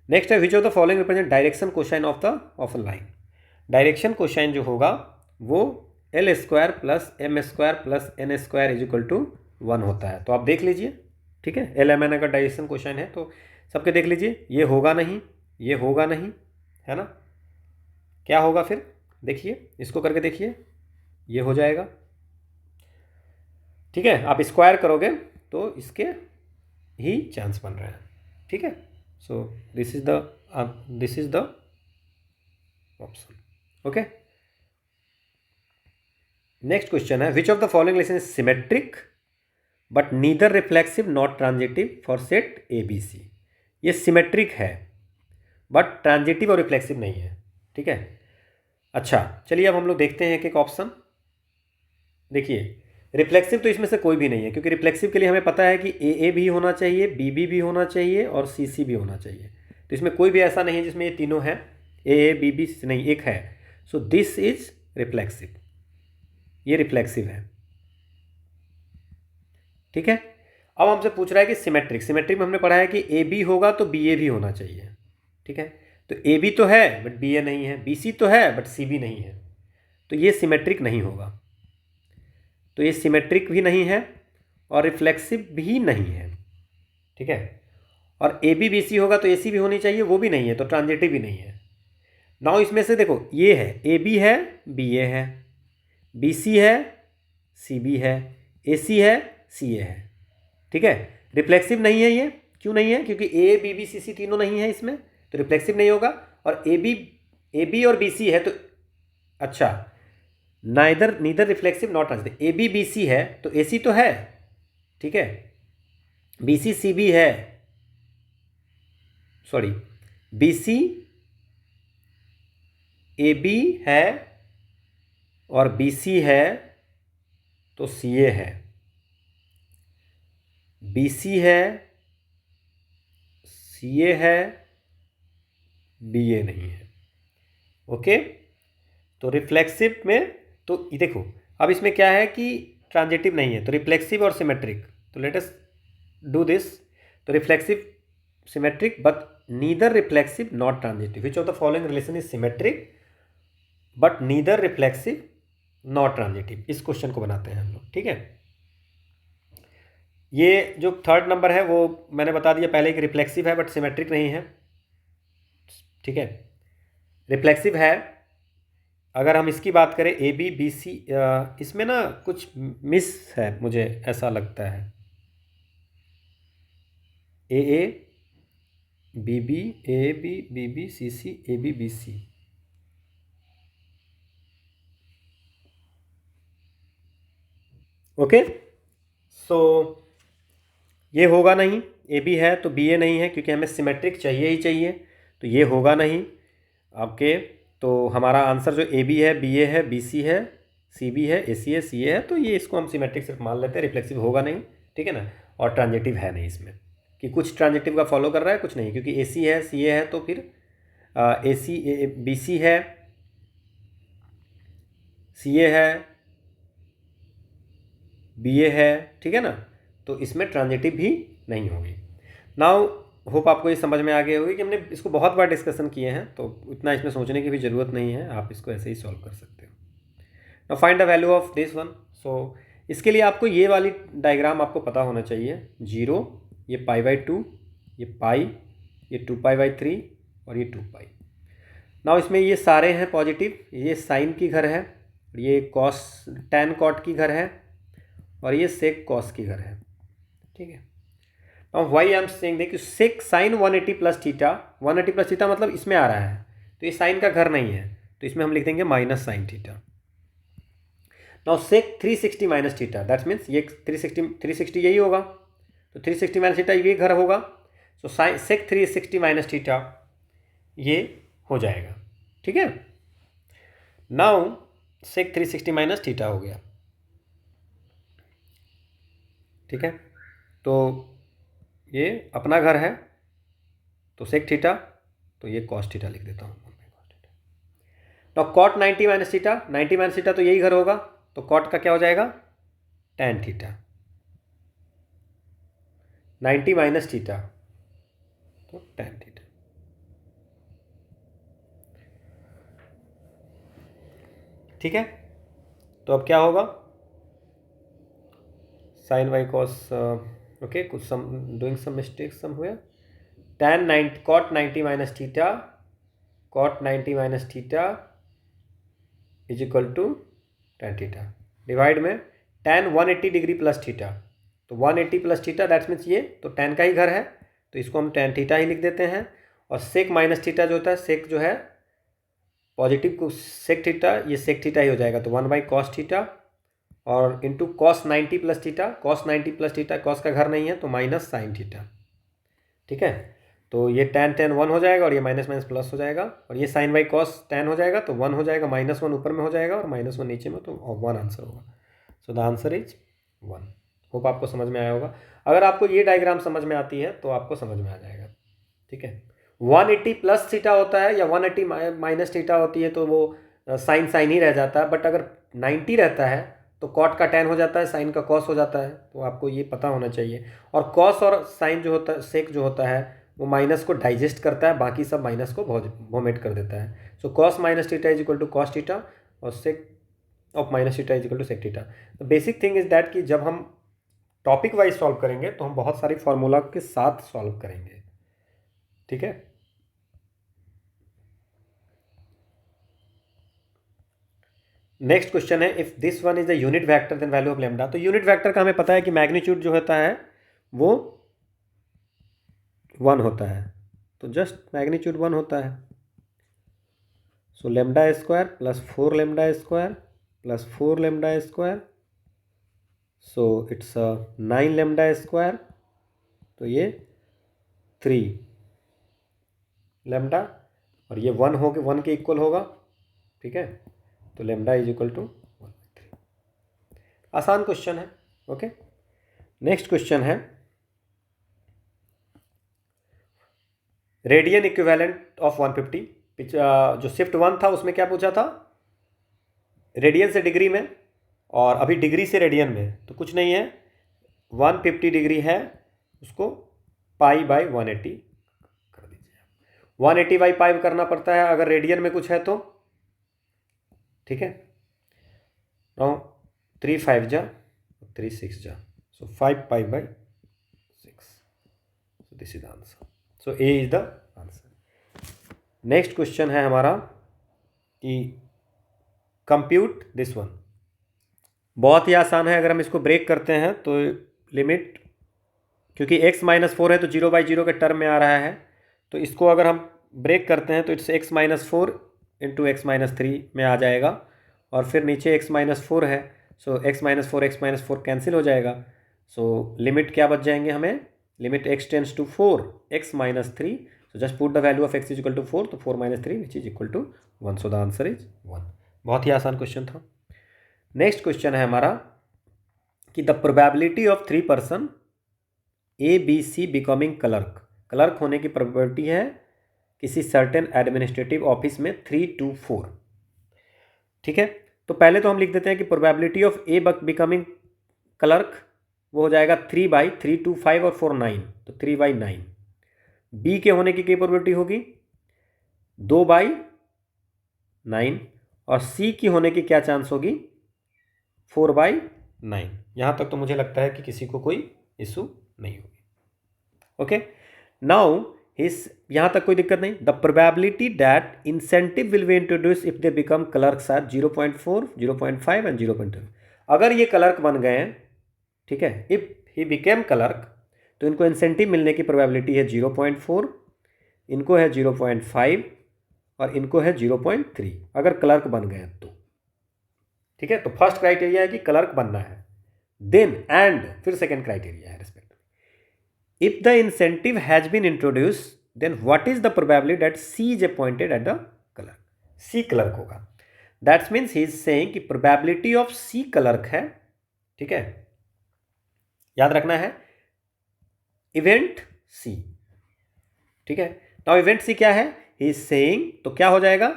नेक्स्ट है, which of the following represent direction cosine of a line. Direction cosine जो होगा वो l² plus m² plus n² is equal to 1 होता है। तो आप देख लीजिए, ठीक है, LMN अगर डायरेक्शन कोसाइन है तो सबके देख लीजिए, ये होगा नहीं, ये होगा नहीं, है ना, क्या होगा फिर, देखिए इसको करके देखिए, ये हो जाएगा। ठीक है, आप स्क्वायर करोगे तो इसके ही चांस बन रहे हैं। ठीक है, so this is the option. Okay, next question है, which of the following relation is symmetric but neither reflexive not transitive for set ABC। ये सिमेट्रिक है बट ट्रांजिटिव और रिफ्लेक्सिव नहीं है। ठीक है, अच्छा चलिए अब हम लोग देखते हैं एक ऑप्शन। देखिए, रिफ्लेक्सिव तो इसमें से कोई भी नहीं है, क्योंकि रिफ्लेक्सिव के लिए हमें पता है कि AA भी होना चाहिए, BB भी होना चाहिए और CC भी होना चाहिए। तो इसमें कोई भी ऐसा नहीं है जिसमें ये तीनों है, AA BB नहीं, एक है। सो दिस इज रिफ्लेक्सिव, ये रिफ्लेक्सिव है। ठीक है, अब हमसे पूछ रहा है कि सिमेट्रिक, सिमेट्रिक में हमने पढ़ा है कि ए बी होगा तो बी ए भी होना चाहिए, ठीक है। तो ए बी तो है बट बी ए नहीं है, बी सी तो है बट सी बी नहीं है, तो ये सिमेट्रिक नहीं होगा। तो ये सिमेट्रिक भी नहीं है और रिफ्लेक्सिव भी नहीं है, ठीक है। और ए बी बी सी होगा तो ए सी भी होनी चाहिए, वो भी नहीं है, तो ट्रांजिटिव भी नहीं है। नाउ इसमें से देखो, ये है ए बी है, बी ए है, बी सी है, सी बी है, ए सी है, सी ए है, ठीक है। रिफ्लेक्सिव नहीं है ये, क्यों नहीं है? क्योंकि ए बी बी सी सी तीनों नहीं है इसमें, तो रिफ्लेक्सिव नहीं होगा। और ए बी और बी सी है तो अच्छा, neither reflexive not transitive. A B B C है तो ए सी तो है, ठीक है, बी सी सी बी है, sorry, B C A B है और बी सी है तो सी ए है, बी सी है, सी ए है, बी ए नहीं है, ओके। तो रिफ्लेक्सिव में तो ये देखो, अब इसमें क्या है कि ट्रांजिटिव नहीं है, तो रिफ्लेक्सिव और सिमेट्रिक, तो लेट अस डू दिस। तो reflexive symmetric but neither reflexive not transitive, which of the following relation is symmetric but neither reflexive not transitive, इस क्वेश्चन को बनाते हैं हम लोग, ठीक है। ये जो थर्ड नंबर है वो मैंने बता दिया पहले कि रिफ्लेक्सिव है बट सिमेट्रिक नहीं है, ठीक है। रिफ्लेक्सिव है, अगर हम इसकी बात करें ए बी बी सी, इसमें ना कुछ मिस है, मुझे ऐसा लगता है। A B B, A B B B C C, A B B C, okay. So ये होगा नहीं, ए बी है तो बी ए नहीं है, क्योंकि हमें सिमेट्रिक चाहिए ही चाहिए, तो ये होगा नहीं आपके। तो हमारा आंसर जो ए बी है, बी ए है, बी सी है, सी बी है, ए सी है, सी ए है, तो ये इसको हम सिमेट्रिक सिर्फ मान लेते हैं, रिफ्लेक्सिव होगा नहीं, ठीक है ना। और ट्रांजिटिव है नहीं इसमें, कि कुछ ट्रांजिटिव का फॉलो कर रहा है कुछ नहीं, क्योंकि ए सी है, सी ए है, तो फिर ए सी बी सी है, सी ए है, बी ए है, ठीक है ना, तो इसमें ट्रांजिटिव भी नहीं होगी। नाउ होप आपको ये समझ में आ गई होगी कि हमने इसको बहुत बार डिस्कशन किए हैं, तो इतना इसमें सोचने की भी ज़रूरत नहीं है, आप इसको ऐसे ही सॉल्व कर सकते हो। Now find the value of this one. So इसके लिए आपको ये वाली डायग्राम आपको पता होना चाहिए, 0, ये π/2, ये पाई, ये 2π/3 और ये 2π। नाउ इसमें ये सारे हैं पॉजिटिव, ये साइन की घर है, ये कॉस टैन कॉट की घर है, और ये सेक कॉस की घर है, ठीक है। Now why I am saying देखिए, sec sine 180 plus theta, 180 plus theta मतलब इसमें आ रहा है, तो ये साइन का घर नहीं है, तो इसमें हम लिख देंगे minus sine theta. Now sec 360 minus theta, that means ये 360 यही होगा, तो 360 माइनस थीटा ये घर होगा, सो साइन सेक 360 माइनस थीटा ये हो जाएगा, ठीक है। नाउ सेक 360 माइनस थीटा हो गया, ठीक है। तो ये अपना घर है, तो सेक थीटा, तो ये कॉस थीटा लिख देता हूँ। तो cot 90 minus theta, 90 minus theta तो यही घर होगा, तो कॉट का क्या हो जाएगा, टैन थीटा, 90 माइनस थीटा तो टैन थीटा, ठीक है। तो अब क्या होगा, साइन वाई कॉस, ओके, कुछ some doing some mistake somewhere, tan 90 cot 90 minus theta, cot 90 minus theta is equal to tan theta, divide में tan 180 डिग्री प्लस थीटा, तो 180 प्लस थीटा दैट्स मीन्स ये तो tan का ही घर है, तो इसको हम tan थीटा ही लिख देते हैं। और सेक माइनस थीटा जो होता है, सेक जो है पॉजिटिव को सेक थीटा, ये सेक थीटा ही हो जाएगा, तो 1/cos थीटा और into cos 90 plus theta, cos 90 plus theta cos का घर नहीं है, तो माइनस साइन थीटा, ठीक है। तो ये tan 1 हो जाएगा और ये माइनस माइनस प्लस हो जाएगा, और ये साइन बाई कॉस tan हो जाएगा, तो 1 हो जाएगा, -1 ऊपर में हो जाएगा और -1 नीचे में, तो 1 आंसर होगा। So the answer is 1। Hope आपको समझ में आया होगा। अगर आपको ये डायग्राम समझ में आती है तो आपको समझ में आ जाएगा, ठीक है। 180 प्लस थीटा होता है या 180 माइनस थीटा होती है, तो वो साइन साइन ही रह जाता है, बट अगर 90 रहता है तो तो कॉट का टैन हो जाता है, साइन का कॉस हो जाता है, तो आपको ये पता होना चाहिए। और कॉस और साइन जो होता है, सेक जो होता है वो माइनस को डाइजेस्ट करता है, बाकी सब माइनस को वोमिट कर देता है। So cos minus theta is equal to cos theta और sec of minus theta is equal to sec theta. The basic thing is that कि जब हम टॉपिक वाइज सॉल्व करेंगे तो हम बहुत सारी फॉर्मूला के साथ सॉल्व करेंगे, ठीक है। नेक्स्ट क्वेश्चन है, if this one is the unit vector then value of lambda. तो यूनिट वेक्टर का हमें पता है कि मैग्नीट्यूड जो होता है वो 1 होता है, तो जस्ट मैग्नीट्यूड 1 होता है। So lambda square plus 4 lambda square plus 4 lambda square, so it's 9 lambda square, तो ये 3 लेमडा और ये 1 हो 1 के इक्वल होगा, ठीक है। तो लेमडा इज इक्वल टू 1/3। आसान क्वेश्चन है, ओके। नेक्स्ट क्वेश्चन है, रेडियन इक्विवेलेंट ऑफ 150। जो शिफ्ट 1 था उसमें क्या पूछा था, रेडियन से डिग्री में, और अभी डिग्री से रेडियन में, तो कुछ नहीं है, 150 डिग्री है, उसको पाई बाई 180 कर दीजिए। 180 बाई पाई करना पड़ता है अगर रेडियन में कुछ है तो, ठीक है। नाउ 3 5 जा 3 6 जा, सो 5 pi by 6, so this is the answer. So A is the answer. Next question है हमारा कि कंप्यूट दिस वन। बहुत ही आसान है, अगर हम इसको ब्रेक करते हैं तो लिमिट, क्योंकि x माइनस 4 है तो 0/0 के टर्म में आ रहा है, तो इसको अगर हम ब्रेक करते हैं तो it's x minus 4 into X minus 3 में आ जाएगा, और फिर नीचे x माइनस 4 है, सो x माइनस 4 कैंसिल हो जाएगा। सो लिमिट क्या बच जाएंगे हमें, limit x tends to 4 x minus 3, so just put the value of x is equal to 4, तो 4 minus 3 which is equal to 1, so the answer is 1। बहुत ही आसान क्वेश्चन था। नेक्स्ट क्वेश्चन है हमारा कि the probability of 3 person ABC becoming clerk. Clerk होने की प्रोबेबिलिटी है किसी सर्टेन एडमिनिस्ट्रेटिव ऑफिस में 3 to 4, ठीक है। तो पहले तो हम लिख देते हैं कि probability of A becoming clerk वो हो जाएगा 3/3 2 5 और 4 9, तो 3/9। बी के होने की प्रोबेबिलिटी होगी 2/9, और सी की होने की क्या चांस होगी 4/9। यहाँ तक तो मुझे लगता है कि किसी को कोई इशू नहीं होगी, ओके। नाउ यहाँ तक कोई दिक्कत नहीं। The probability that incentive will be introduce if they become clerks are 0.4 0.5 and 0.2। अगर ये क्लर्क बन गए हैं, ठीक है, इफ ही बिकेम क्लर्क, तो इनको इंसेंटिव मिलने की प्रोबेबिलिटी है 0.4, इनको है 0.5 और इनको है 0.3 अगर क्लर्क बन गए तो, ठीक है। तो फर्स्ट क्राइटेरिया है कि क्लर्क बनना है, देन एंड फिर सेकेंड क्राइटेरिया है respect, if the incentive has been introduce then what is the probability that C is appointed at the clerk. C clerk होगा, that's means he is saying कि probability of C clerk है, ठीक है, याद रखना है event सी, ठीक है। नाउ इवेंट सी क्या है, ही इज सेइंग, तो क्या हो जाएगा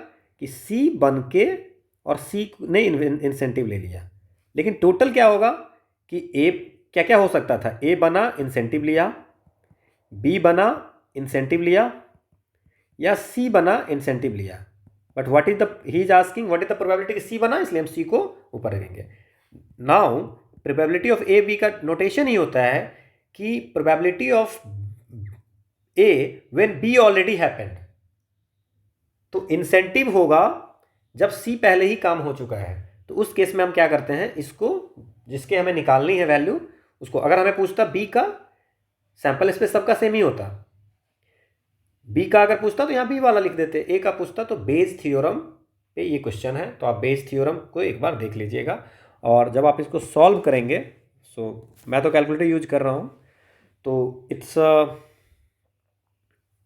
कि सी बन के और सी ने इंसेंटिव ले लिया, लेकिन टोटल क्या होगा कि ए क्या क्या हो सकता था, ए बना इंसेंटिव लिया, बी बना इंसेंटिव लिया, या सी बना इंसेंटिव लिया, but what is the he is asking what is the probability कि सी बना, इसलिए हम सी को ऊपर रखेंगे। Now probability of A B का नोटेशन ही होता है कि probability of A when B already happened, तो इंसेंटिव होगा जब सी पहले ही काम हो चुका है। तो उस केस में हम क्या करते हैं, इसको जिसके हमें निकालनी है वैल्यू, उसको अगर हमें पूछता बी का, सैंपल स्पेस सबका सेम ही होता, बी का अगर पूछता तो यहाँ बी वाला लिख देते, ए का पूछता तो बेस थ्योरम पे ये क्वेश्चन है, तो आप बेस थ्योरम को एक बार देख लीजिएगा। और जब आप इसको सॉल्व करेंगे, सो मैं तो कैलकुलेटर यूज कर रहा हूँ, तो इट्स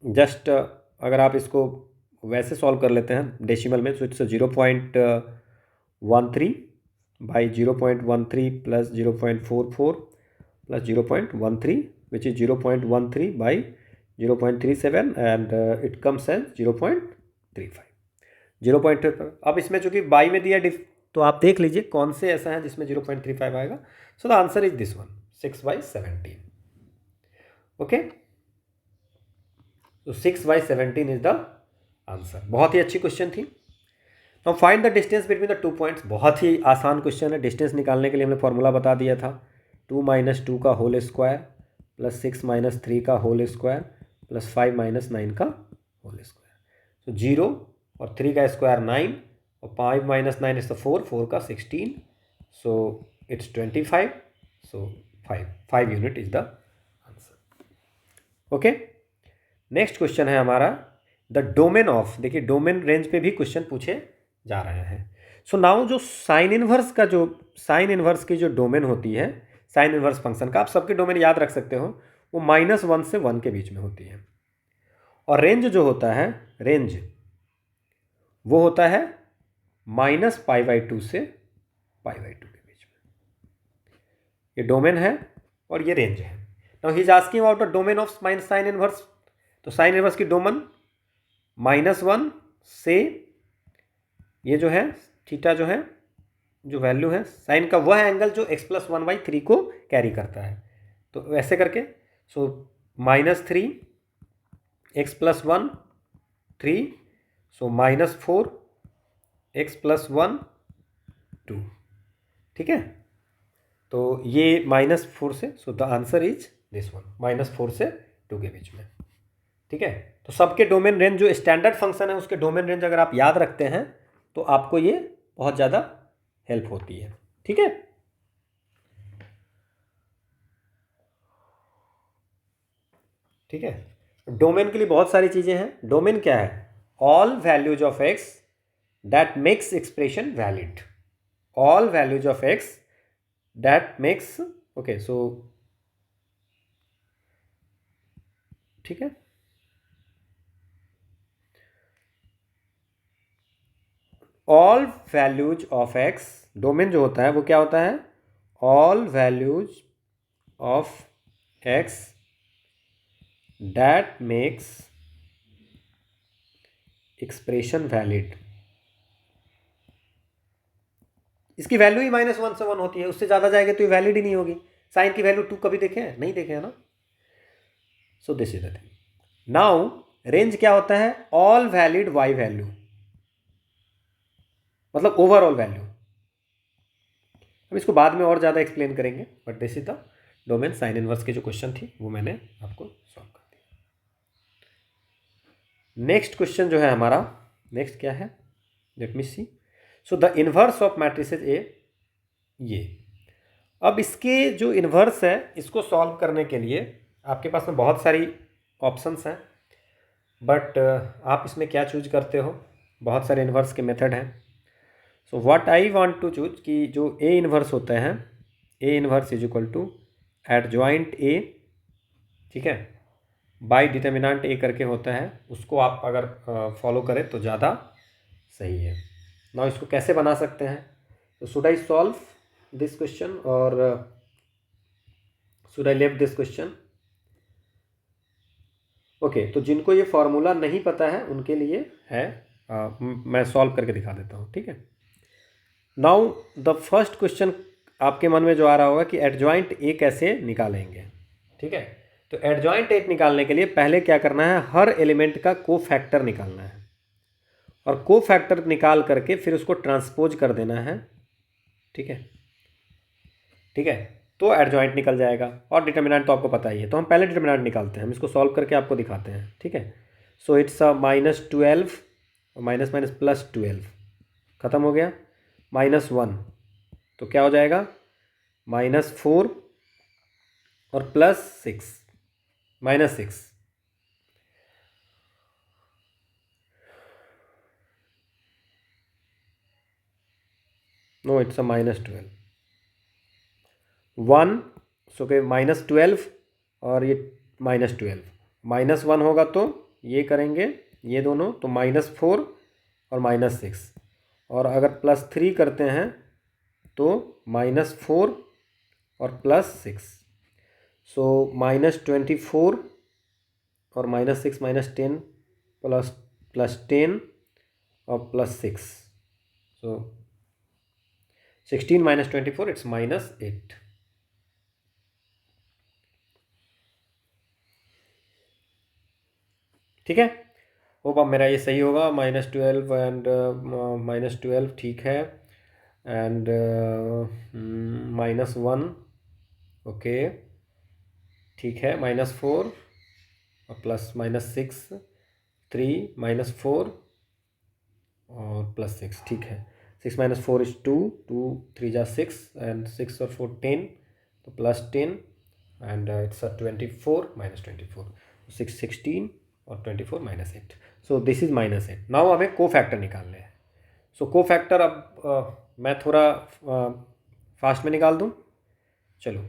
जस्ट अगर आप इसको वैसे सॉल्व कर लेते हैं डेसिमल में, so it's 0.13 by 0.13 plus 0.44 plus 0.13 which is 0.13 by 0.37 and it comes as 0.35। 0.35। अब इसमें चूंकि बाई में दिया तो आप देख लीजिए कौन से ऐसा है जिसमें 0.35 आएगा. सो the answer is this one, 6/17. Okay, तो 6/17 इज द आंसर. बहुत ही अच्छी क्वेश्चन थी. Now find the distance between the 2 points. बहुत ही आसान क्वेश्चन है. डिस्टेंस निकालने के लिए हमने फॉर्मूला बता दिया था. 2 - 2 का होल स्क्वायर प्लस 6 - 3 का होल स्क्वायर प्लस 5 - 9 का होल स्क्वायर. तो 0 और 3 का स्क्वायर 9 और 5 - 9 इज द 4, 4 का 16. So it's 25. So 5 unit is the answer. Okay, next question है हमारा द डोमेन ऑफ. देखिए डोमेन रेंज पे भी क्वेश्चन पूछे जा रहे हैं. सो नाउ जो साइन इनवर्स की जो डोमेन होती है साइन इनवर्स फंक्शन का, आप सबके डोमेन याद रख सकते हो, वो -1 से 1 के बीच में होती है. और रेंज जो होता है, रेंज वो होता है -π/2 से π/2 के बीच में. ये डोमेन है और ये रेंज है. Now he is asking about the domain of sine inverse. तो साइन इनवर्स की डोमेन -1 से ये जो है थीटा जो है, जो वैल्यू है साइन का, वह एंगल जो x+1/3 को कैरी करता है. तो ऐसे करके सो -3 x+1 3, सो -4 x+1 2. ठीक है, तो ये -4 से, सो the answer is this one, -4 से 2 के बीच में. ठीक है, तो सबके डोमेन रेंज जो स्टैंडर्ड फंक्शन है उसके डोमेन रेंज अगर आप याद रखते हैं तो आपको ये बहुत ज़्यादा हेल्प होती है. ठीक है, ठीक है. डोमेन के लिए बहुत सारी चीज़ें हैं. डोमेन क्या है? All values of x that makes expression valid. All values of x that makes, okay, so ठीक है, all values of x. Domain जो होता है वो क्या होता है? All values of x that makes expression valid. इसकी वैल्यू ही -1 से 1 होती है. उससे ज़्यादा जाएगा तो ये वैलिड ही नहीं होगी. साइन की वैल्यू 2 कभी देखे हैं? नहीं देखे है ना. सो this is the thing. Now range क्या होता है? ऑल वैलिड वाई वैल्यू, मतलब ओवरऑल वैल्यू. हम इसको बाद में और ज़्यादा एक्सप्लेन करेंगे, but this is the domain. Sine inverse की जो क्वेश्चन थी वो मैंने आपको सॉल्व कर दिया. नेक्स्ट क्वेश्चन जो है हमारा, नेक्स्ट क्या है? Let me see. So the inverse of matrices A, ये. अब इसके जो इन्वर्स है इसको सॉल्व करने के लिए आपके पास में बहुत सारी ऑप्शंस हैं, बट आप इसमें क्या चूज करते हो? बहुत सारे इन्वर्स के मेथड हैं. So what I want to choose कि जो ए इन्वर्स होता है, A inverse is equal to adjoint A, ठीक है, बाय डिटर्मिनेंट ए करके होता है. उसको आप अगर फॉलो करें तो ज़्यादा सही है. ना इसको कैसे बना सकते हैं? तो should I solve this question और शुड आई लेव दिस क्वेश्चन? ओके, तो जिनको ये फॉर्मूला नहीं पता है उनके लिए है, मैं सॉल्व करके दिखा देता हूँ. ठीक है, नाउ द फर्स्ट क्वेश्चन आपके मन में जो आ रहा होगा कि एडजॉइंट ए कैसे निकालेंगे. ठीक है, तो एडजॉइंट ए निकालने के लिए पहले क्या करना है? हर एलिमेंट का को फैक्टर निकालना है और को फैक्टर निकाल करके फिर उसको ट्रांसपोज कर देना है. ठीक है, ठीक है, तो एडजॉइंट निकल जाएगा. और डिटर्मिनेंट तो आपको पता ही है, तो हम पहले डिटर्मिनेंट निकालते हैं. हम इसको सॉल्व करके आपको दिखाते हैं. ठीक है, सो इट्स -12 और माइनस माइनस +12 खत्म हो गया. -1 तो क्या हो जाएगा? -4 और +6 -6. No, it's -12 1. सो के -12 और ये -12, -1 होगा तो ये करेंगे ये दोनों, तो -4 और -6. और अगर +3 करते हैं तो -4 और +6. सो -24 और -6 -10 +10 और +6. सो 16 minus 24 इट्स -8। ठीक है, होप अब मेरा ये सही होगा। -12 एंड -12 ठीक है, एंड -1 ओके ठीक है, -4 और प्लस -6, 3 -4 और +6 ठीक है। 6 - 4 इज 2, 2 3 जा 6 एंड 6 और 4 10, तो +10 एंड इट्स 24 -24, 6 16 और 24 -8। सो दिस इज -8। नाउ हमें को फैक्टर निकालने हैं। सो को फैक्टर अब मैं थोड़ा फास्ट में निकाल दूं। चलो,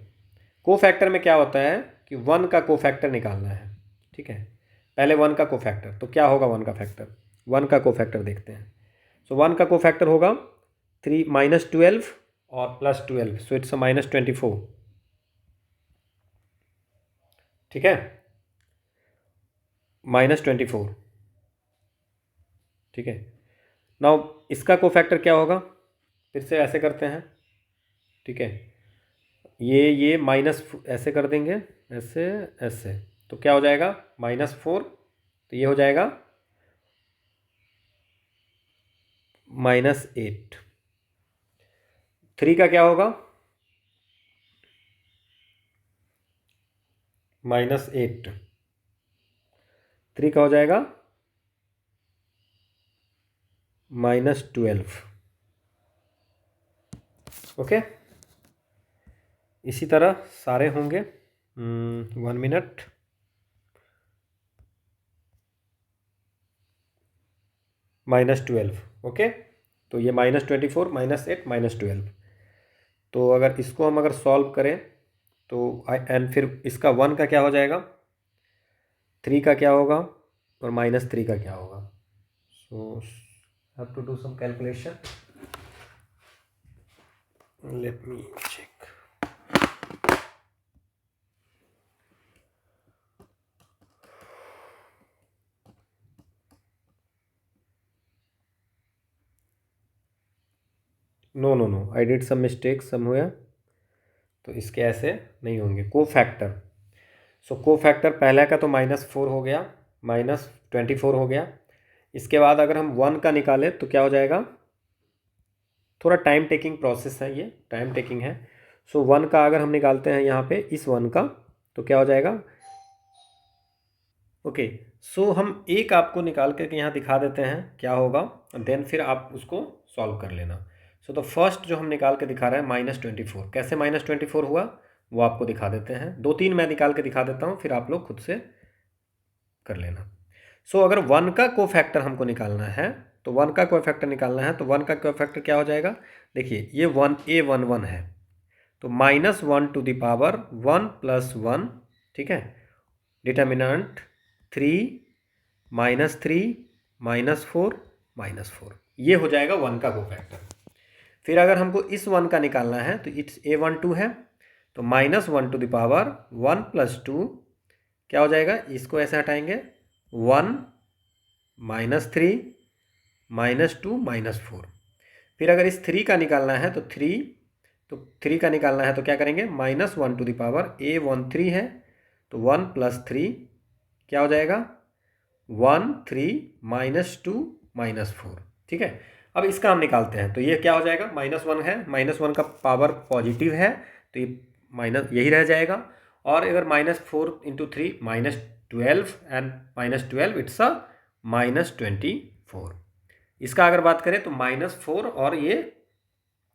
को फैक्टर में क्या होता है कि 1 का को फैक्टर निकालना है। ठीक है, पहले 1 का को फैक्टर, तो क्या होगा 1 का फैक्टर? 1 का को फैक्टर देखते हैं। सो 1 का को फैक्टर होगा 3 -12 और +12, सो इट्स -24। ठीक है, -24। ठीक है, नाउ इसका को फैक्टर क्या होगा? फिर से ऐसे करते हैं। ठीक है, ये माइनस ऐसे कर देंगे, ऐसे ऐसे, तो क्या हो जाएगा? -4, तो ये हो जाएगा -8। 3 का क्या होगा? -8, 3 का हो जाएगा -12। ओके, इसी तरह सारे होंगे। 1 मिनट। -12। ओके, तो ये -24 -8 -12। तो अगर इसको हम सॉल्व करें तो एंड फिर इसका 1 का क्या हो जाएगा, 3 का क्या होगा और -3 का क्या होगा? So have to do some calculation. Let me check. No no no, I did some mistake somewhere, तो इसके ऐसे नहीं होंगे। को फैक्टर, सो को फैक्टर पहला का तो -4 हो गया, -24 हो गया। इसके बाद अगर हम 1 का निकालें तो क्या हो जाएगा? थोड़ा टाइम टेकिंग प्रोसेस है, ये टाइम टेकिंग है। सो 1 का अगर हम निकालते हैं यहाँ पे इस 1 का, तो क्या हो जाएगा? ओके, सो हम एक आपको निकाल करके यहाँ दिखा देते हैं क्या होगा, देन फिर आप उसको सॉल्व कर लेना। सो तो फर्स्ट जो हम निकाल के दिखा रहे हैं -24, कैसे -24 हुआ वो आपको दिखा देते हैं। 2-3 मैं निकाल के दिखा देता हूँ, फिर आप लोग खुद से कर लेना। सो अगर 1 का को फैक्टर हमको निकालना है, तो 1 का को फैक्टर निकालना है, तो 1 का को फैक्टर क्या हो जाएगा? देखिए, ये 1 है, तो -1 टू द पावर 1 + 1। ठीक है, डिटर्मिनेंट 3 -3 -4 -4, ये हो जाएगा 1 का को फैक्टर। फिर अगर हमको इस 1 का निकालना है तो इट्स A12 है, तो -1 टू द पावर 1 + 2 क्या हो जाएगा? इसको ऐसे हटाएंगे, 1 -3 -2 -4। फिर अगर इस 3 का निकालना है तो 3 का निकालना है तो क्या करेंगे? -1 टू द पावर A13 है, तो 1 + 3 क्या हो जाएगा? 1 3 -2 -4। ठीक है, अब इसका हम निकालते हैं, तो ये क्या हो जाएगा? -1 है, -1 का पावर पॉजिटिव है, तो ये माइनस यही रह जाएगा। और अगर -4 × 3 -12 एंड -12 इट्स अ -24। इसका अगर बात करें तो -4 और ये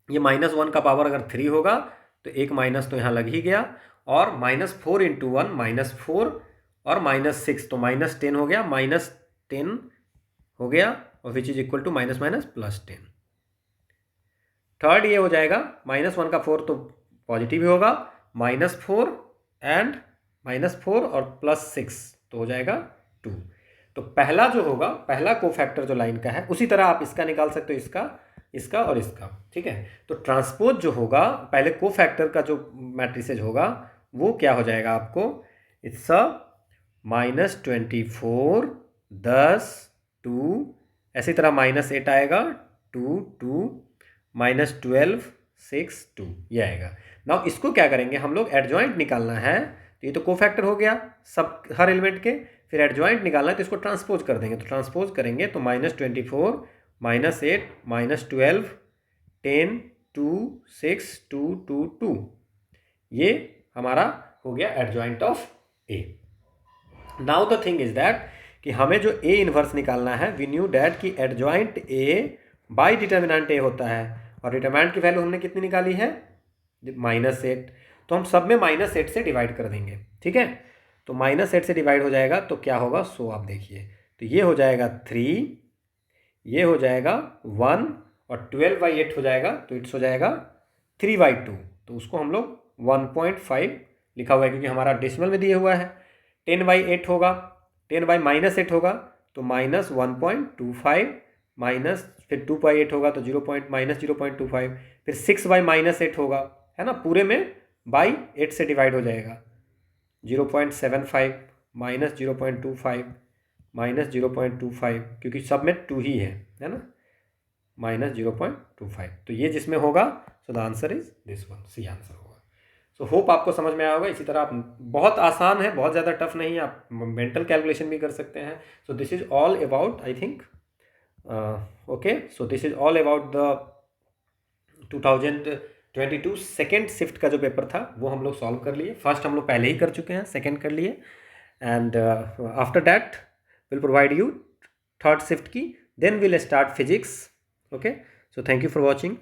-1 का पावर अगर 3 होगा तो एक माइनस तो यहाँ लग ही गया, और -4 × 1 -4 और -6, तो -10 हो गया, -10 हो गया, और which is equal to -10। Third ये हो जाएगा, -1 का 4 तो पॉजिटिव ही होगा, -4 एंड -4 और +6 तो हो जाएगा 2। तो पहला जो होगा, पहला को फैक्टर जो लाइन का है, उसी तरह आप इसका निकाल सकते हो, इसका और इसका। ठीक है, तो ट्रांसपोज जो होगा, पहले को फैक्टर का जो मैट्रिसेज होगा वो क्या हो जाएगा आपको? इट्स अ -24 10 2, ऐसी तरह -8 आएगा 2 2, -12 2 ये आएगा। नाउ इसको क्या करेंगे हम लोग, एडजॉइंट निकालना है, तो ये तो कोफैक्टर हो गया सब हर एलिमेंट के, फिर एडजॉइंट निकालना है तो इसको ट्रांसपोज कर देंगे, तो ट्रांसपोज करेंगे तो -24 -8 -12 10 2 6 2 2 2 ये हमारा हो गया adjoint of A. Now the thing is that कि हमें जो ए इनवर्स निकालना है, वी न्यू डैट कि एडजॉइंट ए बाई डिटर्मिनेंट ए होता है, और डिटर्मिनेंट की वैल्यू हमने कितनी निकाली है -8, तो हम सब में -8 से डिवाइड कर देंगे, ठीक है। तो -8 से डिवाइड हो जाएगा तो क्या होगा, सो आप देखिए, तो ये हो जाएगा 3, ये हो जाएगा 1, और 12/8 हो जाएगा तो इट्स हो जाएगा 3/2, तो उसको हम लोग 1.5 लिखा हुआ है क्योंकि हमारा डेसिमल में दिया हुआ है। 10/8 होगा, 10/-8 होगा तो -1.25 माइनस, फिर 2/8 होगा तो -0.25, फिर 6/-8 होगा, है ना, पूरे में बाई 8 से डिवाइड हो जाएगा, 0.75 -0.25 -0.25 क्योंकि सब में 2 ही है ना, -0.25, तो ये जिसमें होगा, so the answer is this one, C answer होगा। सो होप आपको समझ में आया होगा। इसी तरह आप, बहुत आसान है, बहुत ज़्यादा टफ नहीं है, आप मेंटल कैलकुलेशन भी कर सकते हैं। सो this is all about, I think, okay, so this is all about the 2022 second shift का जो पेपर था वो हम लोग सॉल्व कर लिए। फर्स्ट हम लोग पहले ही कर चुके हैं, सेकेंड कर लिए, and after that will provide you third shift की, then will start physics. Okay, so thank you for watching.